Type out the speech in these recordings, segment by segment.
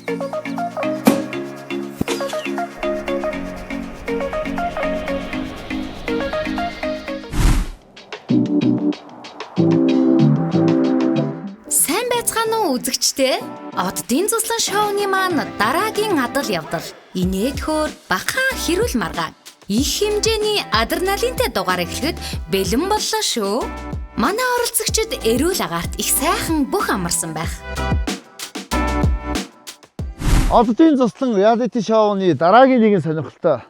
Сайн байцгаана уу үзэгчдээ? Оддын цуслан шоуны маань дараагийн адал явдал. Инээдхөөр бахан хэрүүл маргаан. Их хэмжээний адреналинтэй дугаар эхлэхэд бэлэн боллоо шүү. Манай оролцогчид эрүүл агаарт их сайхан бүх амарсан байх. Оддын цуслан реалити шоуны дараагийн нэгэн сонирхолтой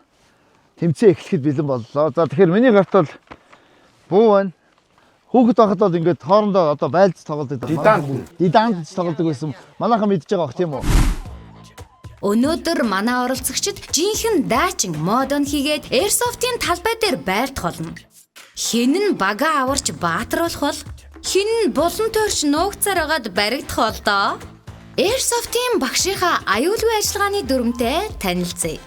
тэмцээн эхлэхэд бэлэн боллоо. За тэгэхээр миний гарт бол буу байна. Хүүхэд байхад бол ингээд хоорондоо одоо байлж тоглодог. Дидант тоглодог байсан. Манайхан мэдж байгаа бох тийм үү? Өнөөдөр манай оролцогчид жинхэнэ дайчин модон хийгээд Airsoft-ийн талбай дээр байлдах болно. Хэн нь бага аварч баатруулах бол, хэн нь булан тойрч нуугцаар агаад баригдах бол доо. Airsoft-ийн багшийнхаа аюулгүй ажиллагааны дүрмтэй танилцъя.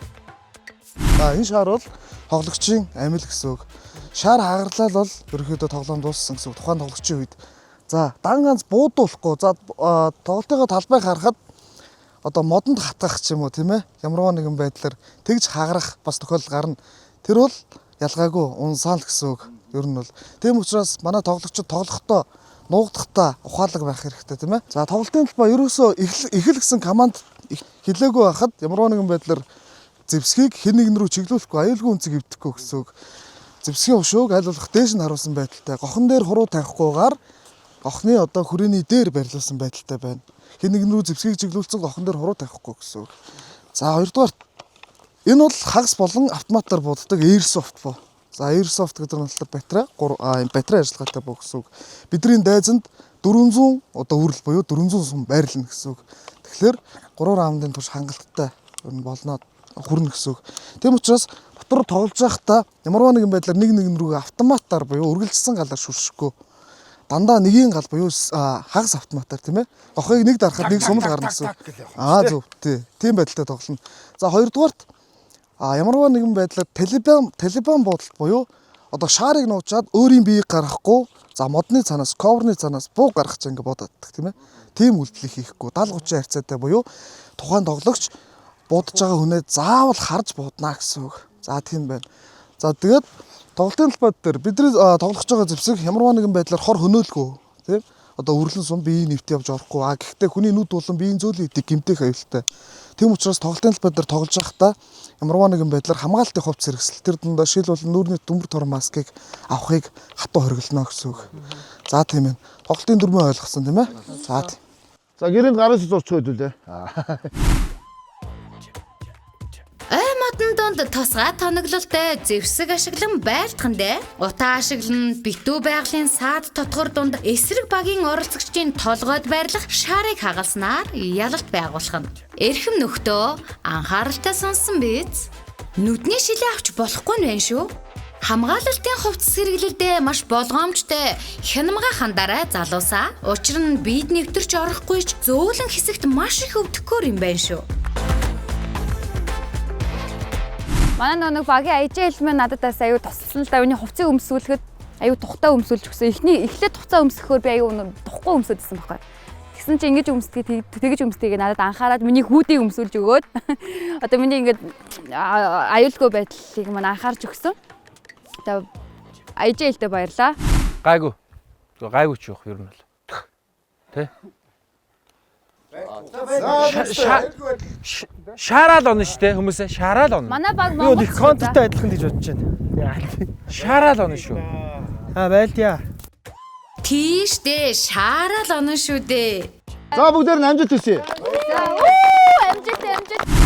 Энэ шаар бол тоглогчийн амил гэсэн үг. Шаар хагарлал бол ерөөхдөө тоглоом дууссан гэсэн үг. Тухайн тоглогчийн үед. За, дан ганц буудуулахгүй. За, тоглолтынхаа талбайг харахад одоо модонд хатгах ч юм уу тийм ээ. Ямар нэгэн байдлаар тэгж хагарах бас тохиолдол гарна. Тэр бол ялгаагүй унсаал гэсэн үг. Ер нь бол. Тийм учраас манай тоглогчид тоглохдоо нуугдахдаа ухаалаг байх хэрэгтэй тийм ээ. За, тоглолтын талбай ерөөсөө эхэл гэсэн команд хэлээгүй байхад ямар нэгэн байдлаар зэвсгийг хэн нэгэн рүү чиглүүлэхгүй аюулгүй үнцэг эвдэхгүй гэсэн үг. Зэвсгийн ушууг айлуулах дээш нь харуулсан байдалтай. Гохон дээр хуруу тавихгүйгээр гохны одоо хүрээний дээр барилуулсан байдалтай байна. Хэн нэгэн рүү зэвсгийг чиглүүлсэн гохон дээр хуруу тавихгүй гэсэн үг. За хоёрдугаар энэ бол хагас болон автоматар бууддаг Airsoft боо. За Airsoft гэдэг нь батарей батарей ажиллагаатай боо гэсэн үг. Бидний дайзанд 400 одоо үрэл буюу 400 сум байрлна гэсэн үг. Тэгэхээр 3 раундын турш хангалттай болно хүрнэ гэсэн үг. Тийм учраас дотор тоглож байхдаа ямар нэгэн байдлаар нэг рүүгээ автоматар буюу үргэлжлсэн галаар шүршихгүй. Дандаа нэгийн гал буюу хагас автоматар тийм ээ. Гохыг нэг дарахад нэг сумал гарна гэсэн. Зөв тий. Тийм байдалтай тоглоно. За хоёрдугаарт ямар нэгэн байдлаар Талибан буудалт буюу одоо шаарыг нуучаад өөрийн биеийг гаргахгүй за модны цанаас коверны цанаас буу гаргах чинь ингээ бодооддаг тийм ээ. Тийм үйлдэл хийхгүй 70-30 харьцаатай буюу тухайн тоглогч буудаж байгаа хүнээ заавал харж бууднаа гэсэн үг. За тийм байна. За тэгээд тоглолтын талбай дээр бидний тоглож байгаа зэвсэг ямар нэгэн байдлаар хор хөнөөлгүй тийм одоо үрлэн сум биеийг нэвт явж орохгүй гэхдээ хүний нүд болон биеийн зөөлөн идэг гэмтэх аюултай. Тийм учраас тоглолтын талбай дээр тоглож байхдаа ямар нэгэн байдлаар хамгаалтын хувцас хэрэгсэл тэр дундаа шил болон нүүрний төмөр тор маскыг авахыг хатуу хориглоно гэсэн үг. За тийм ээ. Тоглолтын дүрмээ ойлгосон тийм ээ. За. За гэрээнд гараас зурч хөдөлөө. Модон донд тусгай тоноглолтой зэвсэг ашиглан байлдахандээ утаа ашиглан битүү байгалийн саад тотгор дунд эсрэг багийн оролцогчдын толгойд байрлах шаарыг хагалснаар ялалт байгуулах нь. Эрхэм нөхдөө анхааралтай сонссон биз? Нүдний шилээ авч болохгүй нь байна шүү. Хамгаалалтын хувцас хэрэглэлдээ маш болгоомжтой хянамга хандараа залуусаа. Учир нь биед нэвтэрч орохгүйч зөөлөн хэсэгт маш их өвдөхөөр юм байна шүү. Манай нэг багийн аяжаа хэлмээ надад бас аюу тусалсан л да. Үүний хувцсыг өмсгүүлэхэд аюу тухтаа өмсүүлж өгсөн. Эхлээд тухцаа өмсгөхөөр би аюу тухгүй өмсөдсөн байхгүй. Тэгсэн чинь ингэж тэгж өмсдгийг надад анхаарад миний хүүдийг өмсүүлж өгөөд одоо миний ингэж аюулгүй байдлыг мань анхаарч өгсөн. Одоо аяжаа хэлтэй баярлаа. Гайгүй ч явах ер нь бол. Тэ? Шаарал оно штэ хүмүүсээ шаарал оно. Манай баг Монгол их контенттой адилхан гэж бодож байна. Шаарал оно шүү. Байлдъя. Тийшдээ шаарал оно шүү дээ. За бүгдээр нь амжилт хүсье. Амжилт.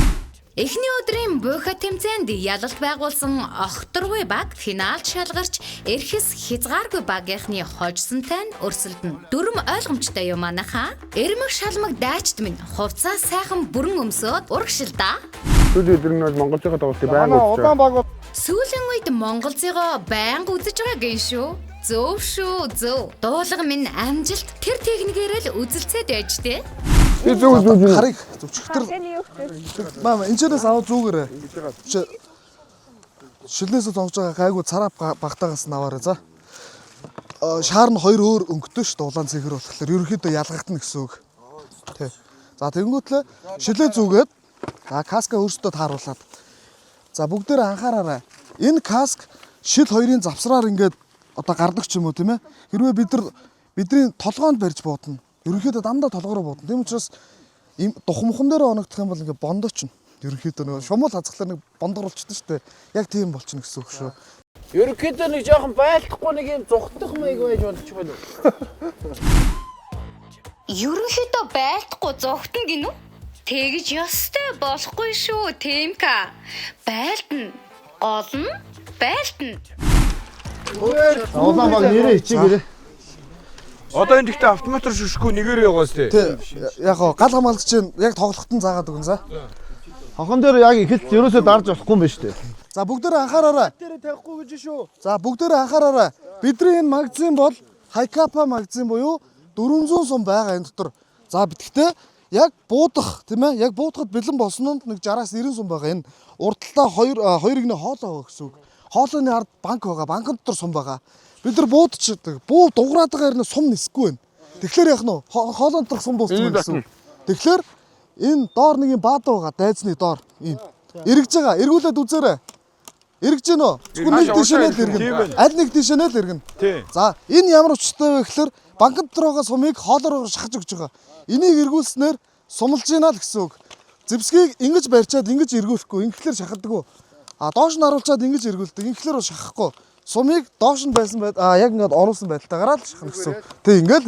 Эхний өдрийн буйха тэмцээнд ялалт байгуулсан Охторгүй баг финалд шалгарч эрхэс хязгааргүй багийнхны хожсонтой нь өрсөлдөн. Дүрм ойлгомжтой юм анаха. Эрмэг шалмаг дайчд минь хувцас сайхан бүрэн өмсөд урагшил да. Сүүлийн өдөр нь Монголынхаа тоглолтыг байнга үзэж байгаа. Сүүлийн үед Монголцыгоо байнга үзэж байгаа гин шүү. Зөв шүү, зөв. Дуулга минь амжилт тэр техникээр л үзэлцээд байж тээ. Харыг зөвчгтэр. Маа энэчнээс аваа зүгээрээ. Шилнээсээ зонгож байгаа гайгүй цараа багтаагаас нь аваарай за. Шаар нь хоёр өөр өнгөтэй ш дулаан цэгэр болохоор ерөнхийдөө ялгагдана гэсэн үг. Тий. За тэгэнгүүтлээ шилээ зүгээд за каска өөрсдөө тааруулаад. За бүгдээр анхаараарай. Энэ каск шил хоёрын завсраар ингээд одоо гардаг ч юм уу тийм ээ. Хэрвээ бидний толгоонд барьж буудна. Ерөнхийдөө дандаа толгороо буудна. Тийм учраас духмхан дээр оногдох юм бол ингээд бондооч нь. Ерөнхийдөө нөгөө шумуул хазахлаар нэг бондоруулчихдээ шүү дээ. Яг тийм болчихно гэсэн үг шүү. Ерөнхийдөө нэг жоохон байлдахгүй нэг юм зүхтах маяг байж болчих байна уу? Ерөнхийдөө байлдахгүй зогтно гинүү. Тэгж ёстой болохгүй шүү, Тэмка. Байлдна. Гол нь байлдна. Улаан баг нэрээ хичээгээрээ. Одоо энэ гэхдээ автоматар шүшгүй нэгээр яваас тий. Яг гоо гал хамгаалагч чинь яг тоглоход нь заагаад өгөн за. Хохон дээр яг ихэлт ерөөсөө дарж болохгүй юм байна шүү дээ. За бүгдээр анхаараарай. Дээр тавихгүй гэж шүү. За бүгдээр анхаараарай. Бидний энэ магазин бол Хайкапа магазин буюу 400 сум байгаа энэ дотор. За битгэхдээ яг буудах тийм ээ яг буудахад бэлэн болснонд нэг 60-аас 90 сум байгаа. Энэ уртталтаа 2 игний хоолоо байгаа гэсэн үг. Хоолойны ард банк байгаа. Банкны дотор сум байгаа. Бид нар буудчихдаг. Буу дуграад байгаа хэрнээ сум нисэхгүй байна. Тэгэхээр яах нь хоолойн доторх сум дууссан гэсэн үг. Тэгэхээр энэ доор нэг юм баада байгаа. Дайзны доор ийм. Эргэж байгаа. Эргүүлээд үзээрэй. Эргэж гэнэ үү? Зөвхөн нэг тийшээ л эргэн. Аль нэг тийшээ л эргэн. За энэ ямар учиртай вэ гэхээр банкны дотор байгаа сумыг хоолоор шахаж өгч байгаа. Энийг эргүүлснээр сумлж гинэ л гэсэн үг. Зэвсгийг ингэж барьчаад ингэж эргүүлэхгүй. Ингэхлээр шахадаггүй. Доош нь харуулчаад ингэж эргүүлдэг. Ингэхлээр шахахгүй. Сумыг доош нь байсан яг ингээд оруулсан байдалтайгаар л шахна гэсэн үг. Тэг ингээд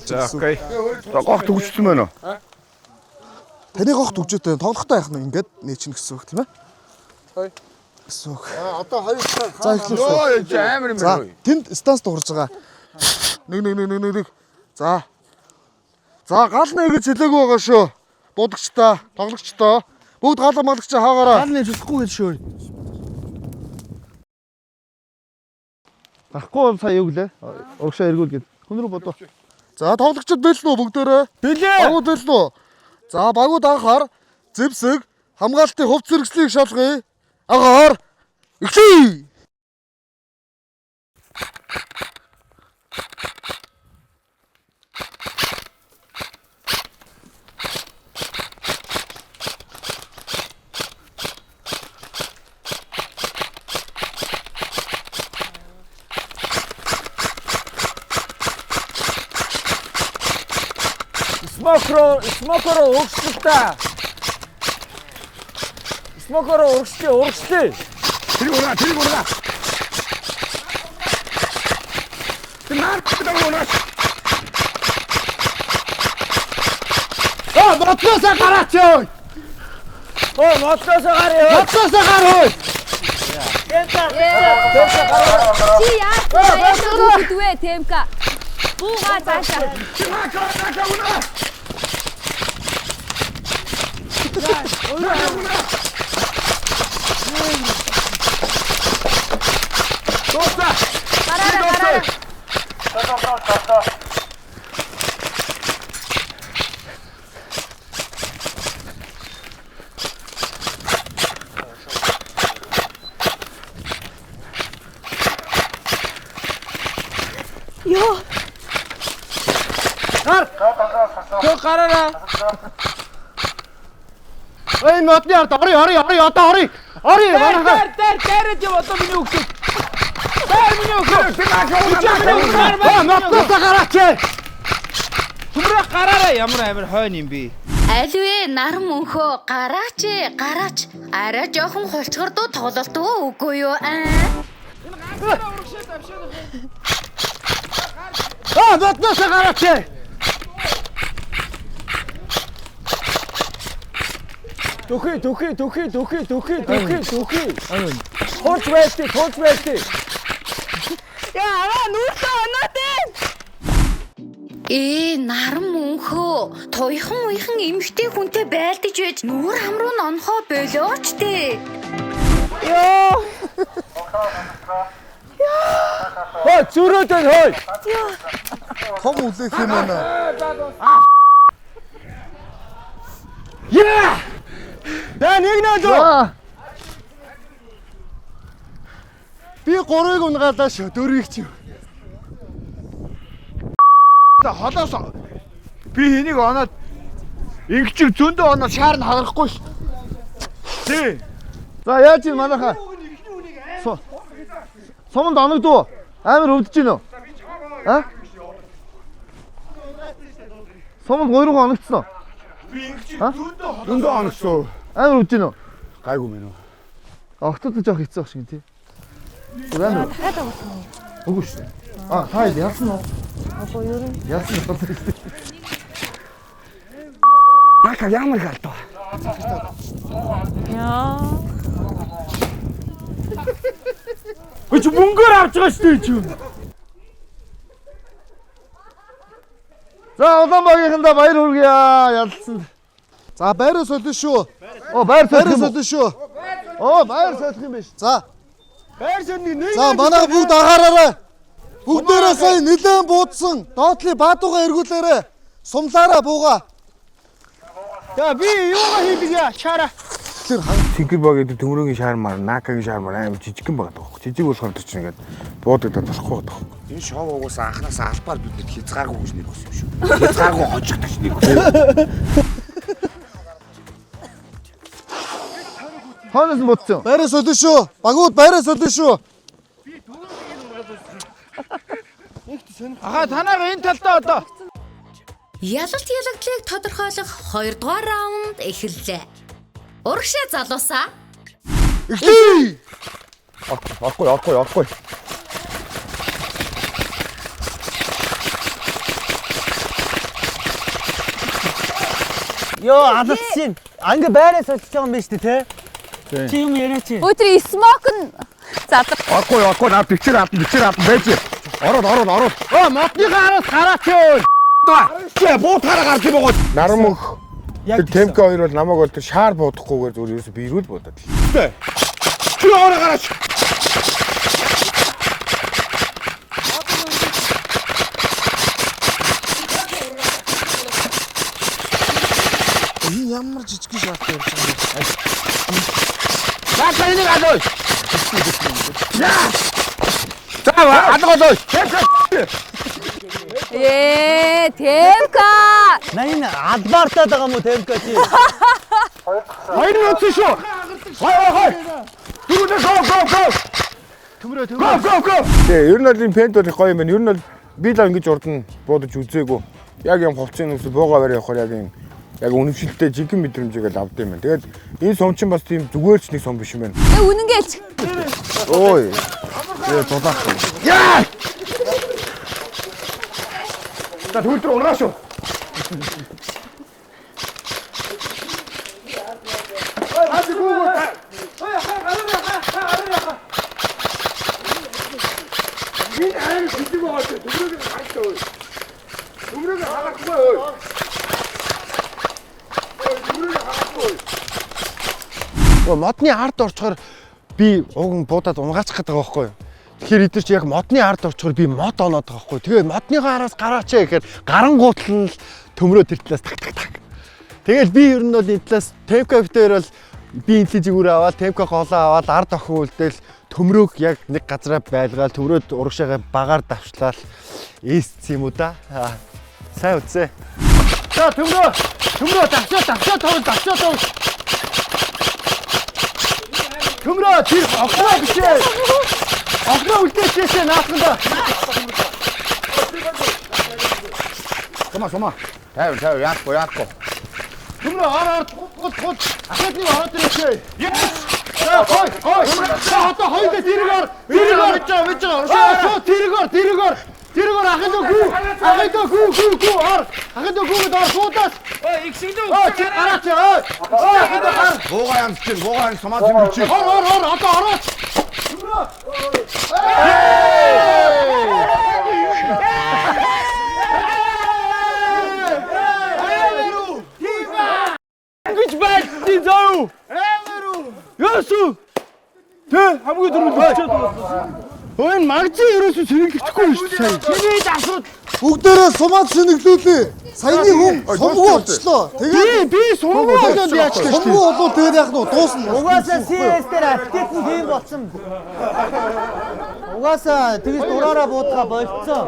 За окей. Гох төгссөн байна уу? таны гох төгжөөтэй тоглохтой яах нь ингээд нээчин гэсэн үг тийм ээ. Хой. Гэсэн үг. Одоо хоёр За эхлэв. амар юм За байна. тэнд станц дуурж байгаа. Нэг. За. За гал нэгэж хэлээгүй байгаа шүү. Будагчтай, тоглогчтой. Бүгд гал хамгаалагч хаагаараа. Гал нээж болохгүй гэж шүү. Ахгүй бол сая юу гэлээ? Урагшаа эргүүлгээд. Хүн рүү бодоо. За тоглогчд бэлэн үү бүгдээрээ? Бэлээ. Багууд бэлэн үү? За багууд анхаар зэвсэг хамгаалтын хувц зэрэгслийг шалгая. Агаар. Эхлэе. Смокоро урагшлаа. Смокоро урагшлаа. Тэр гоо. Тэмаар тэмээ. Мотлосоо гараач ёо. Мотлосоо гараа. Мотлосоо гараа. Чи яах вэ Тэмка? Буугаа цаашаа. Йоо. Гараа. Энэ мотны ард орё одоо орё. Орё манайхаа. Дээрээ юм одоо миний өгсөн. Миний өгсөн. Мотлосоо гараач. Түмрээ гараараа ямар амир хойно юм бэ? Аливаа нар мөнхөө гараач. Арай жоохон хулцгардуу тоглолтоо үгүй юу аа? Мотлосоо гараач. Түхи. Хурц байлти. Яа, нүртөө оноотой. Нар мөнхөө туйхан уйхан эмхтэй хүнтэй байлдаж байж нүүр хамруу нь онхоо болооч дээ. Зүрөөдөө хой. Том үлээх юм байна. Нэг нөө. Би 3-ыг унгаалаа шүү. 4-ийг чи. Холоос би энийг оноод Ингчиг зөндөө оноо шаар нь хагарахгүй ш. Тий. За яаж ийн манайхаа? Суманд оногдуу. Амар өвдөж гинөө. А? Суманд 3 оногдсон уу? Зөндөө оногсон. Амар өвдөж гинөө. Гайгүй мэн үү. Октод жоох хэцүү байх шиг тий. Амар. дахиад авах юм. Үгүй шүү. Та яасан уу? Або юу юм? Яасан уу? Нака ямар галтаа. Яа. Өч мөнгөөр авч байгаа шүү дээ чи. За Улаанбаагийнханда баяр хүргэе ялцсан. За байраа солино шүү. Байр Байраа солих юм. солино шүү. Байр солих юм биш. За. Байр сандыг нэг. За манай бүгд агаараарай. Бүгдээрээ сая нэлээд буудсан. Доотлын баадууга эргүүлээрэй. Сумлаараа бууга. За би юугаа хийдэг яа? Чара. Сингл баг гэдэг төмрөгийн шаармаар, накагийн шаармаар амар жижигхэн байгаа тоххой. Жижиг болохоор тэр чинь ингээд буудагдаад болохгүй байгаа тоххой. Энэ шоу угаасаа анханасаа албаар бидэд хязгааргүй гэж нэр өгсөн юм шүү. Хязгааргүй хожигдож нэр өгсөн. Хонос мутсан. Байраа солино шүү. Багууд байраа солино шүү. Танайга энэ талдаа одоо. Ялалт ялагдлыг тодорхойлох 2 дугаар раунд эхэллээ. Урагшаа залуусаа. Эхлэе. Орохгүй. Йоо алцсан. Анги байраа солих байгаа юм байна шүү дээ те. Чи юм яриач. Өө тэр смок нь задаг. Орохгүй наа бичээр авсан байж. Ороод. Мотныхаа араас гараач ёо. Чи буутаараа гарч байгаа. Наран мөх. Тэр темка хоёр бол намайг бол тэр шаар буудахгүйгээр зүгээр ерөөсө би ирүүл буудаад. Чи ороо гараач. Энэ ямар жижиг шаартай явж байгаа юм. За энийг алуу. За алгоолоо. Темка. Найн албаартаад байгаа мó темка чи. Хоёр өцсөн шүү. Хой. Go. Төмрөө. Тэгээ ер нь бол энэ пент бол гоё юм байна. Ер нь бол би л ингэж урд нь буудаж үзээгүй. Яг юм хувцсын нүс буугаа барь явахаар яг үнэмшилтэй жинхэнэ мэдрэмжийг л авд юм байна. Тэгээд энэ сум чинь бас тийм зүгээрч нэг сум биш юм байна. Үнэнгээл. Ой. Тэгээ дулаах. Яа! За түлтрүү унааш шүү. Модны ард орчхоор би уг нь буудаад унгаачих гэдэг байгаа байхгүй юу. Тэгэхээр эдгээр чи яг модны ард орчхоор би мод оноод байгаа байхгүй юу. Тэгээ модныхоо араас гараач гэхээр гарангуутлал төмрөө тэр талаас так. Тэгэл би ер нь бол энэ талаас темка битээр бол би энэ зигүүр аваад темка голоо аваад ард охин үлдээл төмрөөг яг нэг газараа байлгаал төмрөөд урагшаагаа багаар давчлал эсц юм уу да. Сайн үзье. За төмрөө давчаа. Төмрөө тэр огноо бишээ. Огноо үлдээчихээ наасганда. Сома. Тав яахгүй. Төмрөө гол ахад нэг ороод ирчихээ. За хой. За одоо хоёул дэрэг ор. Виж байгаа. Тэргөр ахад гүү ор. Ахад гүүд ор суудаас. Игшигдүү. Гараач. Буугаа юм сомаа зэмч. Ор одоо орооч. Гэж байцсан зөө. Яасуу. Тэ хамгийн дөрөв болчиход байна. Өн магазин ерөөсөө сэргэлдэхгүй юм шүү дээ. Чиний асууд Бүгдээрээ сумаад сэнэглүүлээ. Саяны хүн сумгуу болчлоо. Тэгээд би сумгуу болоод яаж гэж. сумгуу болоо тэгээд яг нь дуусна. Угаасаа CS дээр апдейт нь тийм болсон. Угаасаа тэгж дураараа буудгаа болцсон.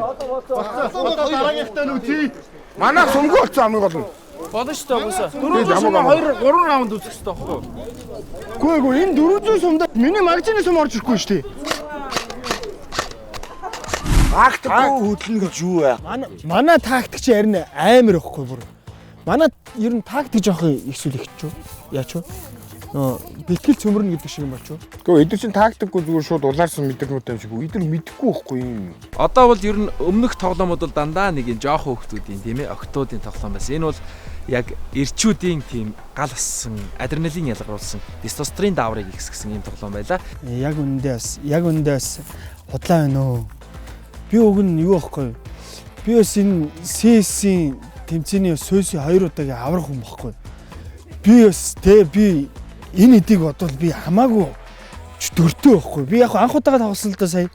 Дараагийнхтай нүти. Манай сумгуу болсон хамгийн гол нь. Болно шүү дээ уусаа. 400 сум 2 3 раунд үзэх хэрэгтэй байхгүй. Гүү энэ 400 сумдаа миний магазины сум орж ирэхгүй шүү дээ. Тактикгүй хөдлөнө гэж юу вэ? Манай тактик чи харин амар ихгүй бүр. Манай ер нь тактик жоох ихсүүл ихч юу? Яач вэ? Нөө бэлтгэл цөмөрнө гэдэг шиг юм болч юу? Гэхдээ эдгээр чинь тактикгүй зүгээр шууд улаарсан мэдэрнүүд юм шиг. Эдгээр мэдэхгүй байхгүй юм. Одоо бол ер нь өмнөх тоглоомод бол дандаа нэг юм жоохон хөвгтүүдийн тийм ээ октоодын тоглоом байсан. Энэ бол яг эрчүүдийн тийм гал ассан, адреналин ялгаруулсан, тестостерон дааврыг ихсгэсэн юм тоглоом байла. Яг үндэ бас худлаа байна уу? Би уг нь юу аахгүй. Би бас энэ CS-ийн тэмцээний сойси 2 удаагийн аврах хүн байхгүй. Би бас би энэ эдийг бодвол би хамаагүй дөртөө байхгүй. Би яг анх удаага тоглосон л да сая.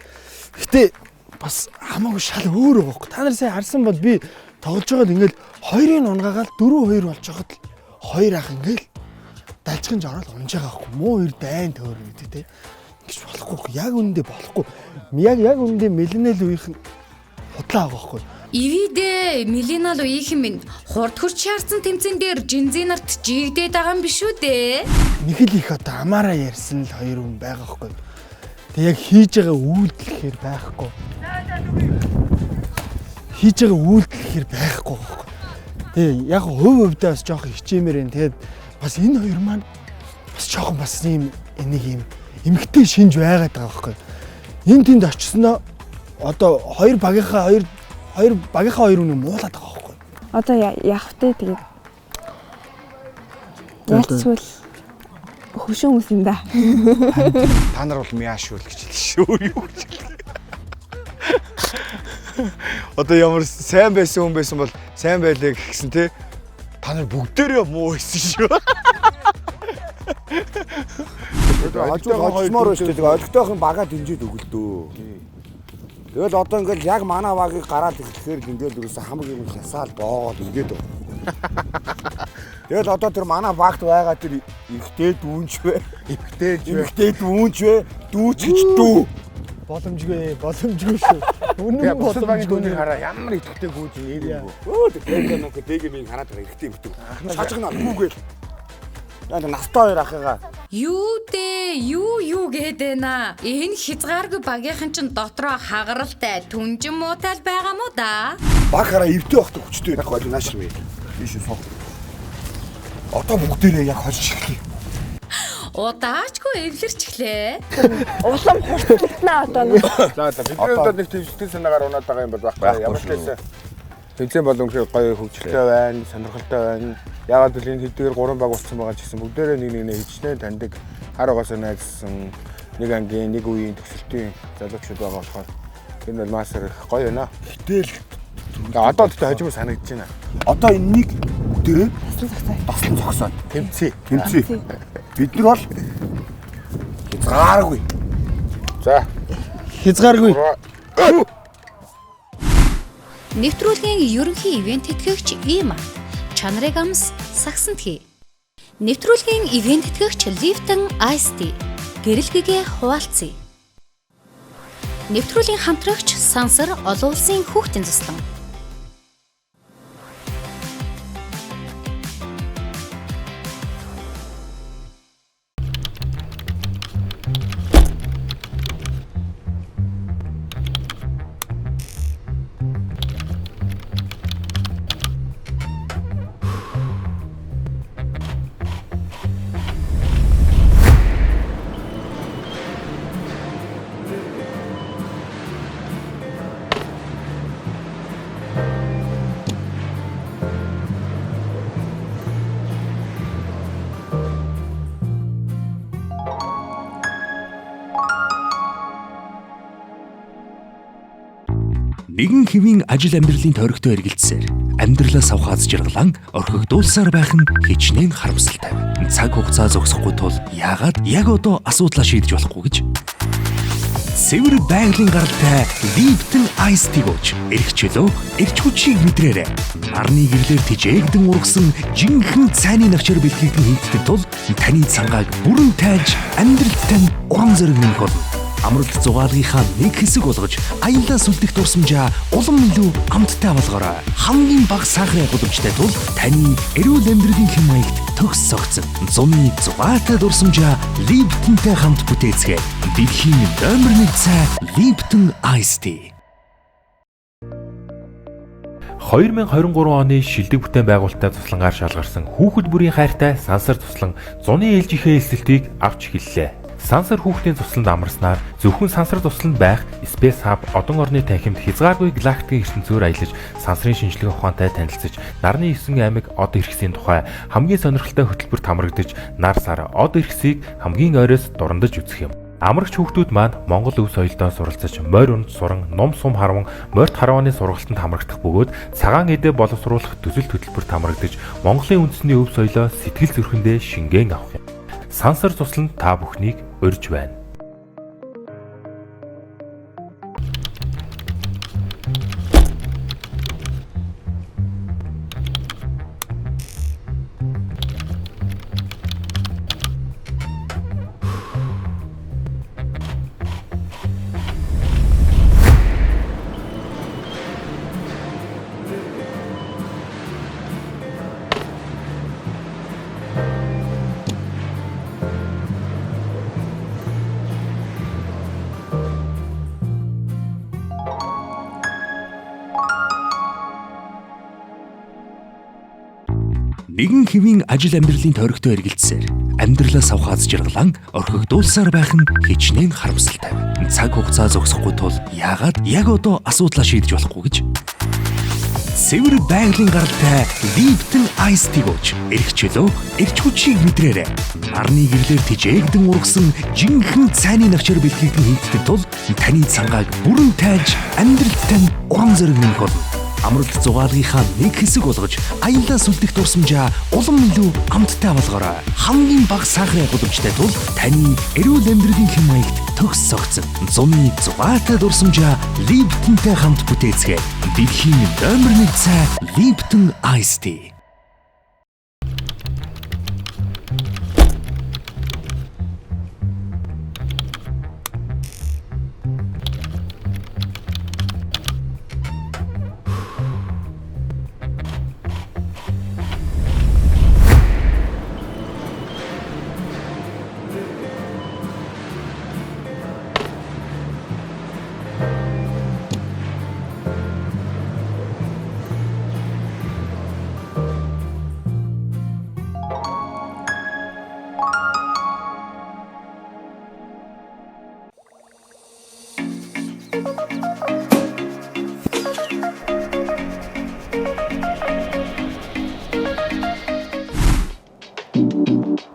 Гэтэ бас хамаагүй шал өөр байхгүй. Та нар сая харсан бол би тоглож байгаа л ингээл 2-ын унгаагаал 4-2 болж байгаад л 2 ах ингээл дажигч ороод унж байгаа байхгүй. Муу 2 дайн төөр гэдэг те. Гэж болохгүй. Яг үндэ болохгүй. Яг үндэ миллионэл үеийнх нь худлаа байгаа байхгүй. Ивидэ миллионал үеийнхэн минь хурд хурц шаардсан тэмцээн дээр жинзээ нарт жигдээд байгаа юм биш үү дээ. Нэг л их одоо амаараа ярьсан л 2 хүн байгаа байхгүй. Тэг яг хийж байгаа үйлдэлхээр байхгүй. Хийж байгаа үйлдэлхээр байхгүй байхгүй. Тэг яг хувьдаа бас жоох хичээмээр энэ. Тэгээд бас энэ 2 маань бас жоохон бас ийм энийг ийм эмгтэй шинж байгаад байгаа байхгүй. Энэ тэнд очсноо одоо 2 багийнхаа 2 үнэ муулаад байгаа байхгүй. Одоо яах вэ тэгээд? Яцвал хөшөө хүмүүс юм да. Та нар бол мяашгүй л гэж хэлсэн шүү. Юу гэж. Одоо ямар сайн байсан хүн байсан бол сайн байлаа гэсэн те. Та нар бүгдээрээ муу байсан шүү. Хожмоор байна шүү дээ. Олигтойхон багаа дэмжиж өгөлдөө. Тэгэл одоо ингээл яг манай багийг гараад ирэхээр ингээл юусэн хамаг юм хясаал боогоод ингээд. Тэгэл одоо тэр манай багт байгаа тэр ихтэй дүүнч вэ? Ихтэй дүүнч вэ? Дүүч гэж дүү. Боломжгүй шүү. Үнэн босод багийн дүүнийг хараа ямар ихтэй гүйж нэр юм бөө. Өө тэр дэгийг хараад байгаа ихтэй битүү. Шажигнаа гүүгээл. Яг настай 2 ахыгаа. Юу дээ, юу гэдэнэ. Энэ хязгааргүй багийнхан чинь дотроо хагаралтай, түнжин муутай байгаа мó да. Баг хараа эвтэй байхдаа хүчтэй байх бол наашир вэ. Тийш суу. Одоо бүгдээрээ яг хожиж эхлэе. Удаачгүй эвлэрчглээ. Улам хурцлалтнаа одоо. За бидний одоо нэг төвчтэй санаагаар унаад байгаа юм бол байхгүй. Ямар ч байсан тэмцээн болон гоё хөгжилтэй байна, сонирхолтой байна. Яагаад гэвэл энэ хэдгээр 3 баг болсон байгаа ч гэсэн бүгдээрээ нэг хичнээн таньдаг, хар угаасаа найзсан, нэг ангийн, нэг үеийн төгсөлтийн залуучууд байгаа болохоор энэ бол маш их гоё байна. Гэтэл одоо тэгтээ хожимор санагдаж байна. Одоо энэнийг бүгдээрээ таслан зогсоод Тэмцээ. Бид нар бол хязгааргүй. За. Хязгааргүй. Нэвтрүүлгийн ерөнхий ивент тэтгэгч Има, чанарыг амс Сагсантхи. Нэвтрүүлгийн ивент тэтгэгч Lifton Ice Tea, гэрэлгэгээ хуваалцъя. Нэвтрүүлгийн хамтрагч Сансар олон улсын хүүхдийн заслан. Нэгэн хэвийн ажил амьдралын тойрогтой эргэлзсээр амьдралаас авахаз жаргалан орхигдуулсаар байх нь хичнээн харамсалтай. Цаг хугацаа зогсохгүй тул яагаад яг одоо асуудлаа шийдэж болохгүй гэж Цэвэр байгалийн гаралтай Lifton Ice Tea гооч эрх чөлөө эрч хүчийг мэдрээрэй. Нарны гэрлэр тижээгдэн ургасан жинхэнэ цайны навчаар бэлтгэгдэн хийгдэх тул таны цангааг бүрэн тайлж амьдралтай уран зориг нэмэх болно. Амралт зугаалгынхаа нэг хэсэг болгож аяллаа сүлдэх дурсамжаа улам илүү амттай болгоорой. Хамгийн бага сахарын гудамжтай тул таны эрүүл амьдралын хэм маягт төгс согцсон. Зуны зугаатай дурсамжаа Lipton-тэй хамт бүтээцгээе. Дэлхийн номер 1 цай Lipton Ice Tea. 2023 оны шилдэг бүтээн байгуулалттай туслангаар шалгарсан хүүхэд бүрийн хайртай Сансар туслан зуны ээлжийнхээ эсэлтийг авч эхэллээ. Сансар хүүхдийн тусланд амарснаар зөвхөн Сансар тусланд байх Space Hub одон орны танхимд хязгааргүй галактикийн ертөнцөөр аялаж сансрын шинжилгээ ухаантай танилцж нарны 9 аймаг од эрхсийн тухай хамгийн сонирхолтой хөтөлбөрт хамрагдаж нар сар од эрхсийг хамгийн ойроос дурандаж үзэх юм. Амрагч хүүхдүүд маань Монгол өв соёлдоо суралцаж морь унд суран, ном сум харван, морьт харвааны сургалтанд хамрагдах бөгөөд цагаан эдээ боловсруулах төсөл хөтөлбөрт хамрагдаж Монголын үндэсний өв соёлоо сэтгэл зүрхэндээ шингээн авах юм. Сансар тусланд та бүхнийг урьж байна. Нэгэн хэвийн ажил амьдралын тойрогтой эргэлзсээр амьдралаа савхааз жаргалан орхигдуулсаар байх нь хичнээн харамсалтай. Цаг хугацаа зогсохгүй тул яагаад яг одоо асуудлаа шийдэж болохгүй гэж цэвэр байгалийн гаралтай Lipton Ice Tea гооч эрх чөлөө эрч хүчийг мэдрээрэй. Нарны гэрлэр тижээгдэн ургасан жинхэнэ цайны навчаар бэлтгэгдэн хийгдэх тул таны цангааг бүрэн тайлж амьдралд тань уран зориг нэмэх болно. Амралт зугаалгынхаа нэг хэсэг болгож аяллаа сүлдэх дурсамжаа улам илүү амттай болгоорой. Хамгийн бага сахарын гудамжтай тул таны эрүүл амьдралын хэм маягт төгс согцсон. Зуны зугаатай дурсамжаа Lipton-тэй хамт бүтээцгээе. Дэлхийн номер 1 цай Lipton Ice Tea.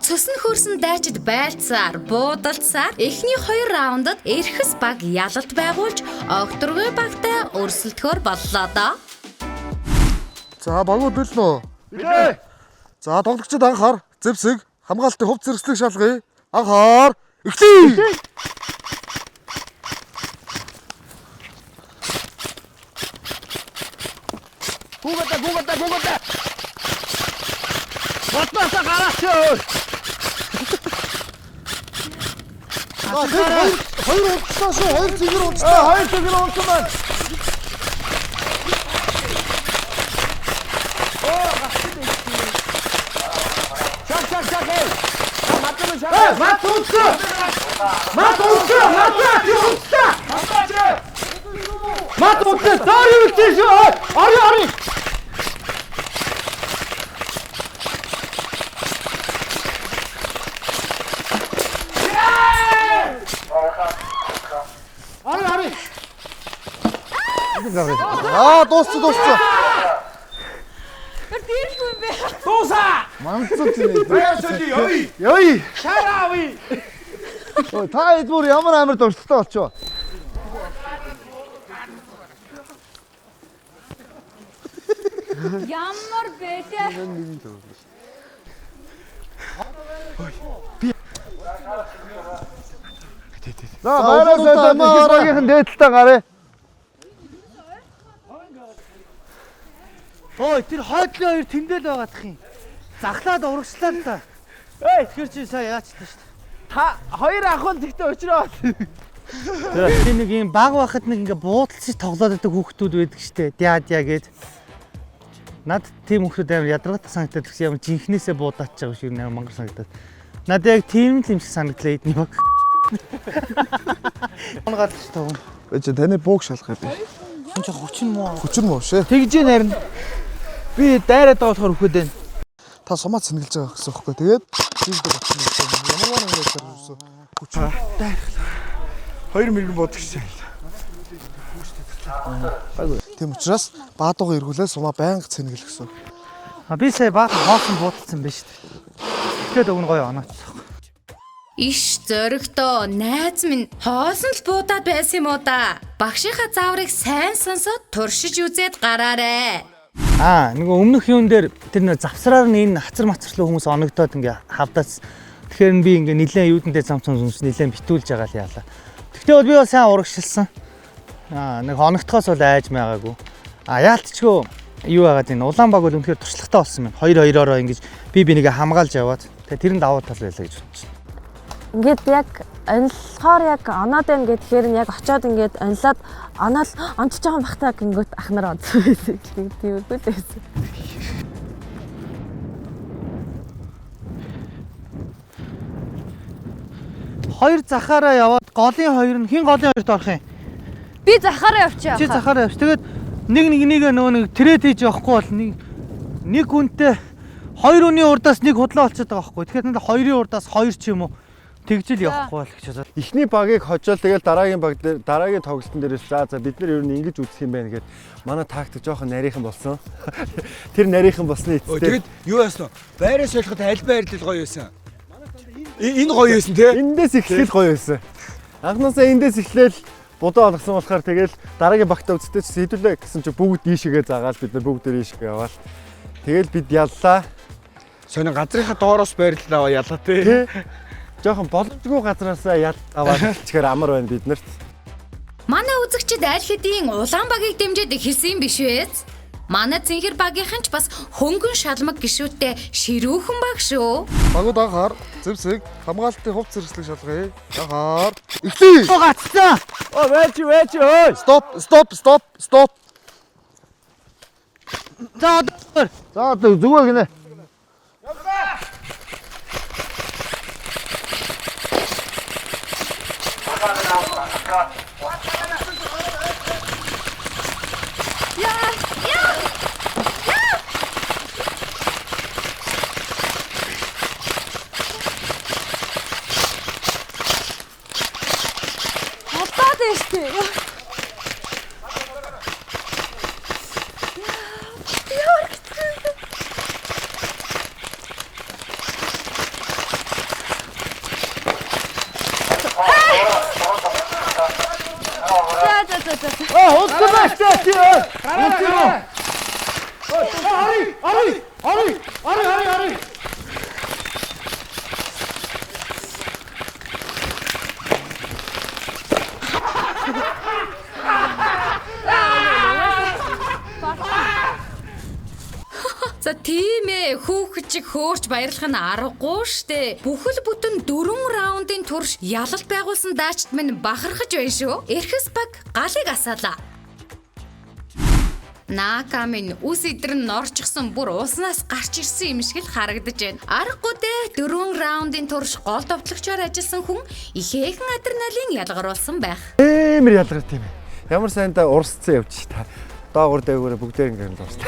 Цусны хөрсөн дайчид байлцсаар, буудалцсаар эхний 2 раундад эрхэс баг ялалт байгуулж огторгой багтай өрсөлдөхөөр боллоо доо. За багууд билнэ үү? Билээ. За тоглогчид анхаар зэвсэг хамгаалтын хувь зэрэслэг шалгая. Анхаар эхлэе. Гугата. Батнасаа гараач өө. Хоёр унтсан шүү. Хоёр цэгэр унтсан. Хоёр цэгэр унтсан байна. Чак. Мат унтсан. Сори үтсэн шүү. Ори. Дууссан. Тэрхүү юм бэ? Дуусаа. Манцуц юм. Ёй. Шараави. Та эдгээр ямар амар дуртай болчихоо. Ямар бэлээ. За баярлалаа багийнхан дээдлээ гараа. Ой, тэр хойдлын хоёр тэндэл байгаадах юм. Захлаад урагшлаа л да. Тэгэхээр чи сая яачлаа шүү дээ. Та хоёр ахын тэгтээ очроо. Тэгээ нэг юм баг байхад нэг ингээ буудалцаж тоглоод байдаг хүүхдүүд байдаг штэ. Дяадя гээд. Над тийм хүүхдүүд амар ядаргатай санагдаад гэсэн юм жинхнээсээ буудаач байгаа шиг амар мангар санагдаад. Над яг тийм л юм шиг санагдлаа эдний баг. Унгад ч тав. Бэж таны бууг шалгах би. Энд ч хүчин муу. Хүчин муу шээ. Тэгж нэрнэ. Би дайраад байгаа болохоор хөхөд байна. Та сумаа цэнгэлж байгаа гэсэн үг хөөе. Тэгээд тиймдээ боцсон юм. Ямар нэг юм ярьсан. Хүчин. 2 мэрэгэн бодчихсан. Тийм учраас баадуугаа эргүүлээ сумаа байнга цэнгэл гэсэн. Би сая баг хоосон буудалсан байж тээ. Тэгээд өгн гоё онооч. Иш зөрөгтөө найз минь хоосон л буудаад байсан юм уу да? Багшийнхаа зааврыг сайн сонсоод туршиж үзээд гараарэ. Нөгөө өмнөх юун дээр тэр нөө завсраар нь энэ хацар мацарлуу хүмүүс оногдоод ингээ хавдаас. Тэгэхээр би ингээ нилээн юудэнтэй замцсан зүнс нилээн битүүлж байгаа л яалаа. Тэгтээ бол би бол сайн урагшилсан. Нэг оногдохоос бол айж байгаагүй. Яалтчгүй юу яагаад энэ улаан баг бол үнэхээр туршлагатай болсон байна. 2-2-ороо ингэж би бинийг хамгаалж яваад. Тэгээ тэр нь давуу тал байлаа гэж бодчих. Ингээд яг онлохоор яг оноод байна гэхээр нь яг очиод ингээд онлоод оноол онцож байгаа бахтаа гингөт ах нар онцсон байсан. Тийм үгүй л байсан. Хоёр захаараа яваад голын хоёр нь хин голын хоёрт орох юм. Би захаараа явчих. Чи захаараа явчих. Тэгээд нэг нөгөө нэг трэд хийж явахгүй бол нэг хүнтэй хоёр үний урдаас нэг худлаа болчиход байгаа байхгүй. Тэгэхээр надад хоёрын урдаас хоёр ч юм уу тэгжил явахгүй бол гэж бодоод. Эхний багийг хожоол тэгэл дараагийн баг дээр дараагийн тоглолтын дээрээс за бид нар ер нь ингэж үзэх юм байна гэд манай тактик жоохон нарийнхан болсон. Тэр нарийнхан болсны эцэстээ. Тэгэд юу яасан вэ? Байраас солиход аль байрлал гоё байсан? Энэ гоё байсан те? Эндээс эхлэл гоё байсан. Анхнаасаа эндээс эхлээл будаа олгосон болохоор тэгэл дараагийн багтаа үзтээ хэдүүлээ гэсэн чи бүгд ийшээгээ заагаал бид нар бүгд ийшээгээ яваал. Тэгэл бид яллаа. Сони газрынхаа доороос байрлал аваа яллаа те. Жохон боломжгүй газраасаа аваад чихээр амар байна бид нарт. Манай үзэгчид аль хэдийн улаан багийг дэмжиж хэлсэн юм биш үү? Манай Цэнхэр багийнхан ч бас хөнгөн шалмаг гişүүдтэй ширүүхэн баг шүү. Багууд анхаар зэвсэг хамгаалтын хувц зэрэглэг шалгая. Анхаар. Эхлэе. Гацсан. Вэж ой. Стоп. За зүгээр гинэ. Ари. За тийм ээ, хүүхэд хөөрч баярлах нь аргагүй штэ. Бүхэл бүтэн 4 раундын турш ялалт байгуулсан даачд минь бахархаж байна шүү. Эрхэс баг галыг асаалаа. Наакамын үс идэр нь орчихсон бүр уснаас гарч ирсэн юм шиг л харагдаж байна. Аргагүй дээ, 4 раундын турш гол товтлогчоор ажилласан хүн ихээхэн адреналин ялгаруулсан байх. Эмэр ялгарт тийм ээ. Ямар сайнда урсцсан явж та. Доогуур дээгүүрээ бүгдээр ингэ дуусна.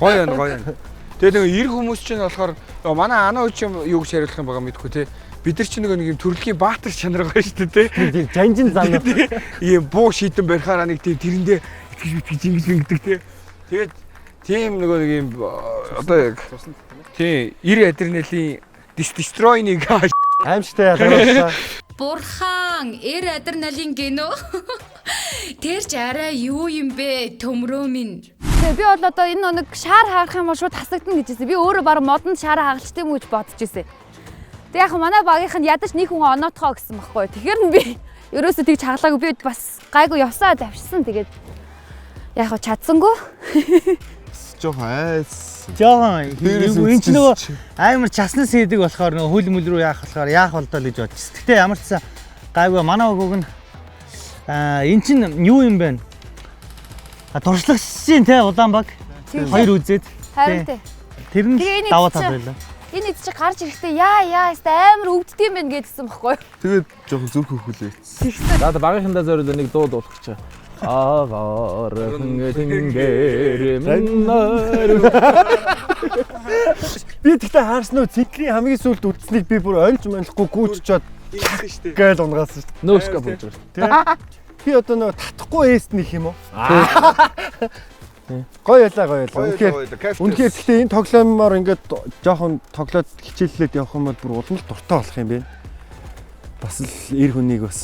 Гоё байна. Тэгээ нэг эрг хүмүүс чинь болохоор манай анаа үуч юм юу гэж хариулах юм байгаа мэдгүй те. Бид нар чинь нэг юм төрөлхийн баатар чанар байгаа шүү дээ те. Жанжин зам. Ийм буу шийдэн барихаараа нэг тийм тэрэндээ итгэж ингэдэг те. Тэгээд тийм нэг юм одоо яг тийм 90 адреналин destroy-ыг аимштай ялгаруулсан. Бурхан, адреналин гэнэ. Тэр ч арай юу юм бэ? Төмрөө минь. Тэгээ би бол одоо энэ нэг шаар хаагах юм бол шууд хасагдана гэж хэлсэн. Би өөрөө баг модонд шаараа хагалчтай юм гэж бодож ирсэн. Тэг яг манай багийнх нь ядаж нэг хүн оноотхоо гэсэн байхгүй. Тэгэхээр би ерөөсөө тэгж хаглаагүй. Би бас гайгүй явсаа давшсан. Тэгээд яг хаа чадсангүй. Жохон энэ ч нөгөө амар часны сэдэг болохоор нөгөө хөл мөл рүү яах болохоор яах болдоо л гэж бодчихсон. Гэтэ ямар ч сан гайгүй манай өгөөг нь Эн чин юу юм бэ? Туршлагын те Улаанбаг хоёр үзээд. Харин тий. Тэр нь даваа тал байлаа. Энэ ид чи гарч ирэхдээ яа амар өвддөг юм байна гэдсэн баггүй. Тэгээд жоохон зүрх хөхүүлээ. За багийнхандаа зориулаад нэг дуу дуулах гэж байна. Агархан тэнгэр миннар. Би тэгтээ хаарсан уу цэнхлийн хамгийн сүүлд үлдсэнийг би бүр онж манлахгүй гүйччихэд гээл унгаасан шүү дээ. Нөөска болж байна. Би одоо нөгөө татахгүй эст нэх юм уу? Гоё ялаа. Үнэхээр гэхдээ энэ тоглоомоор ингээд жоохон тоглоод хичээллээд явах юм бол бүр улам л дуртай болох юм байна. Бас л эр хүнийг бас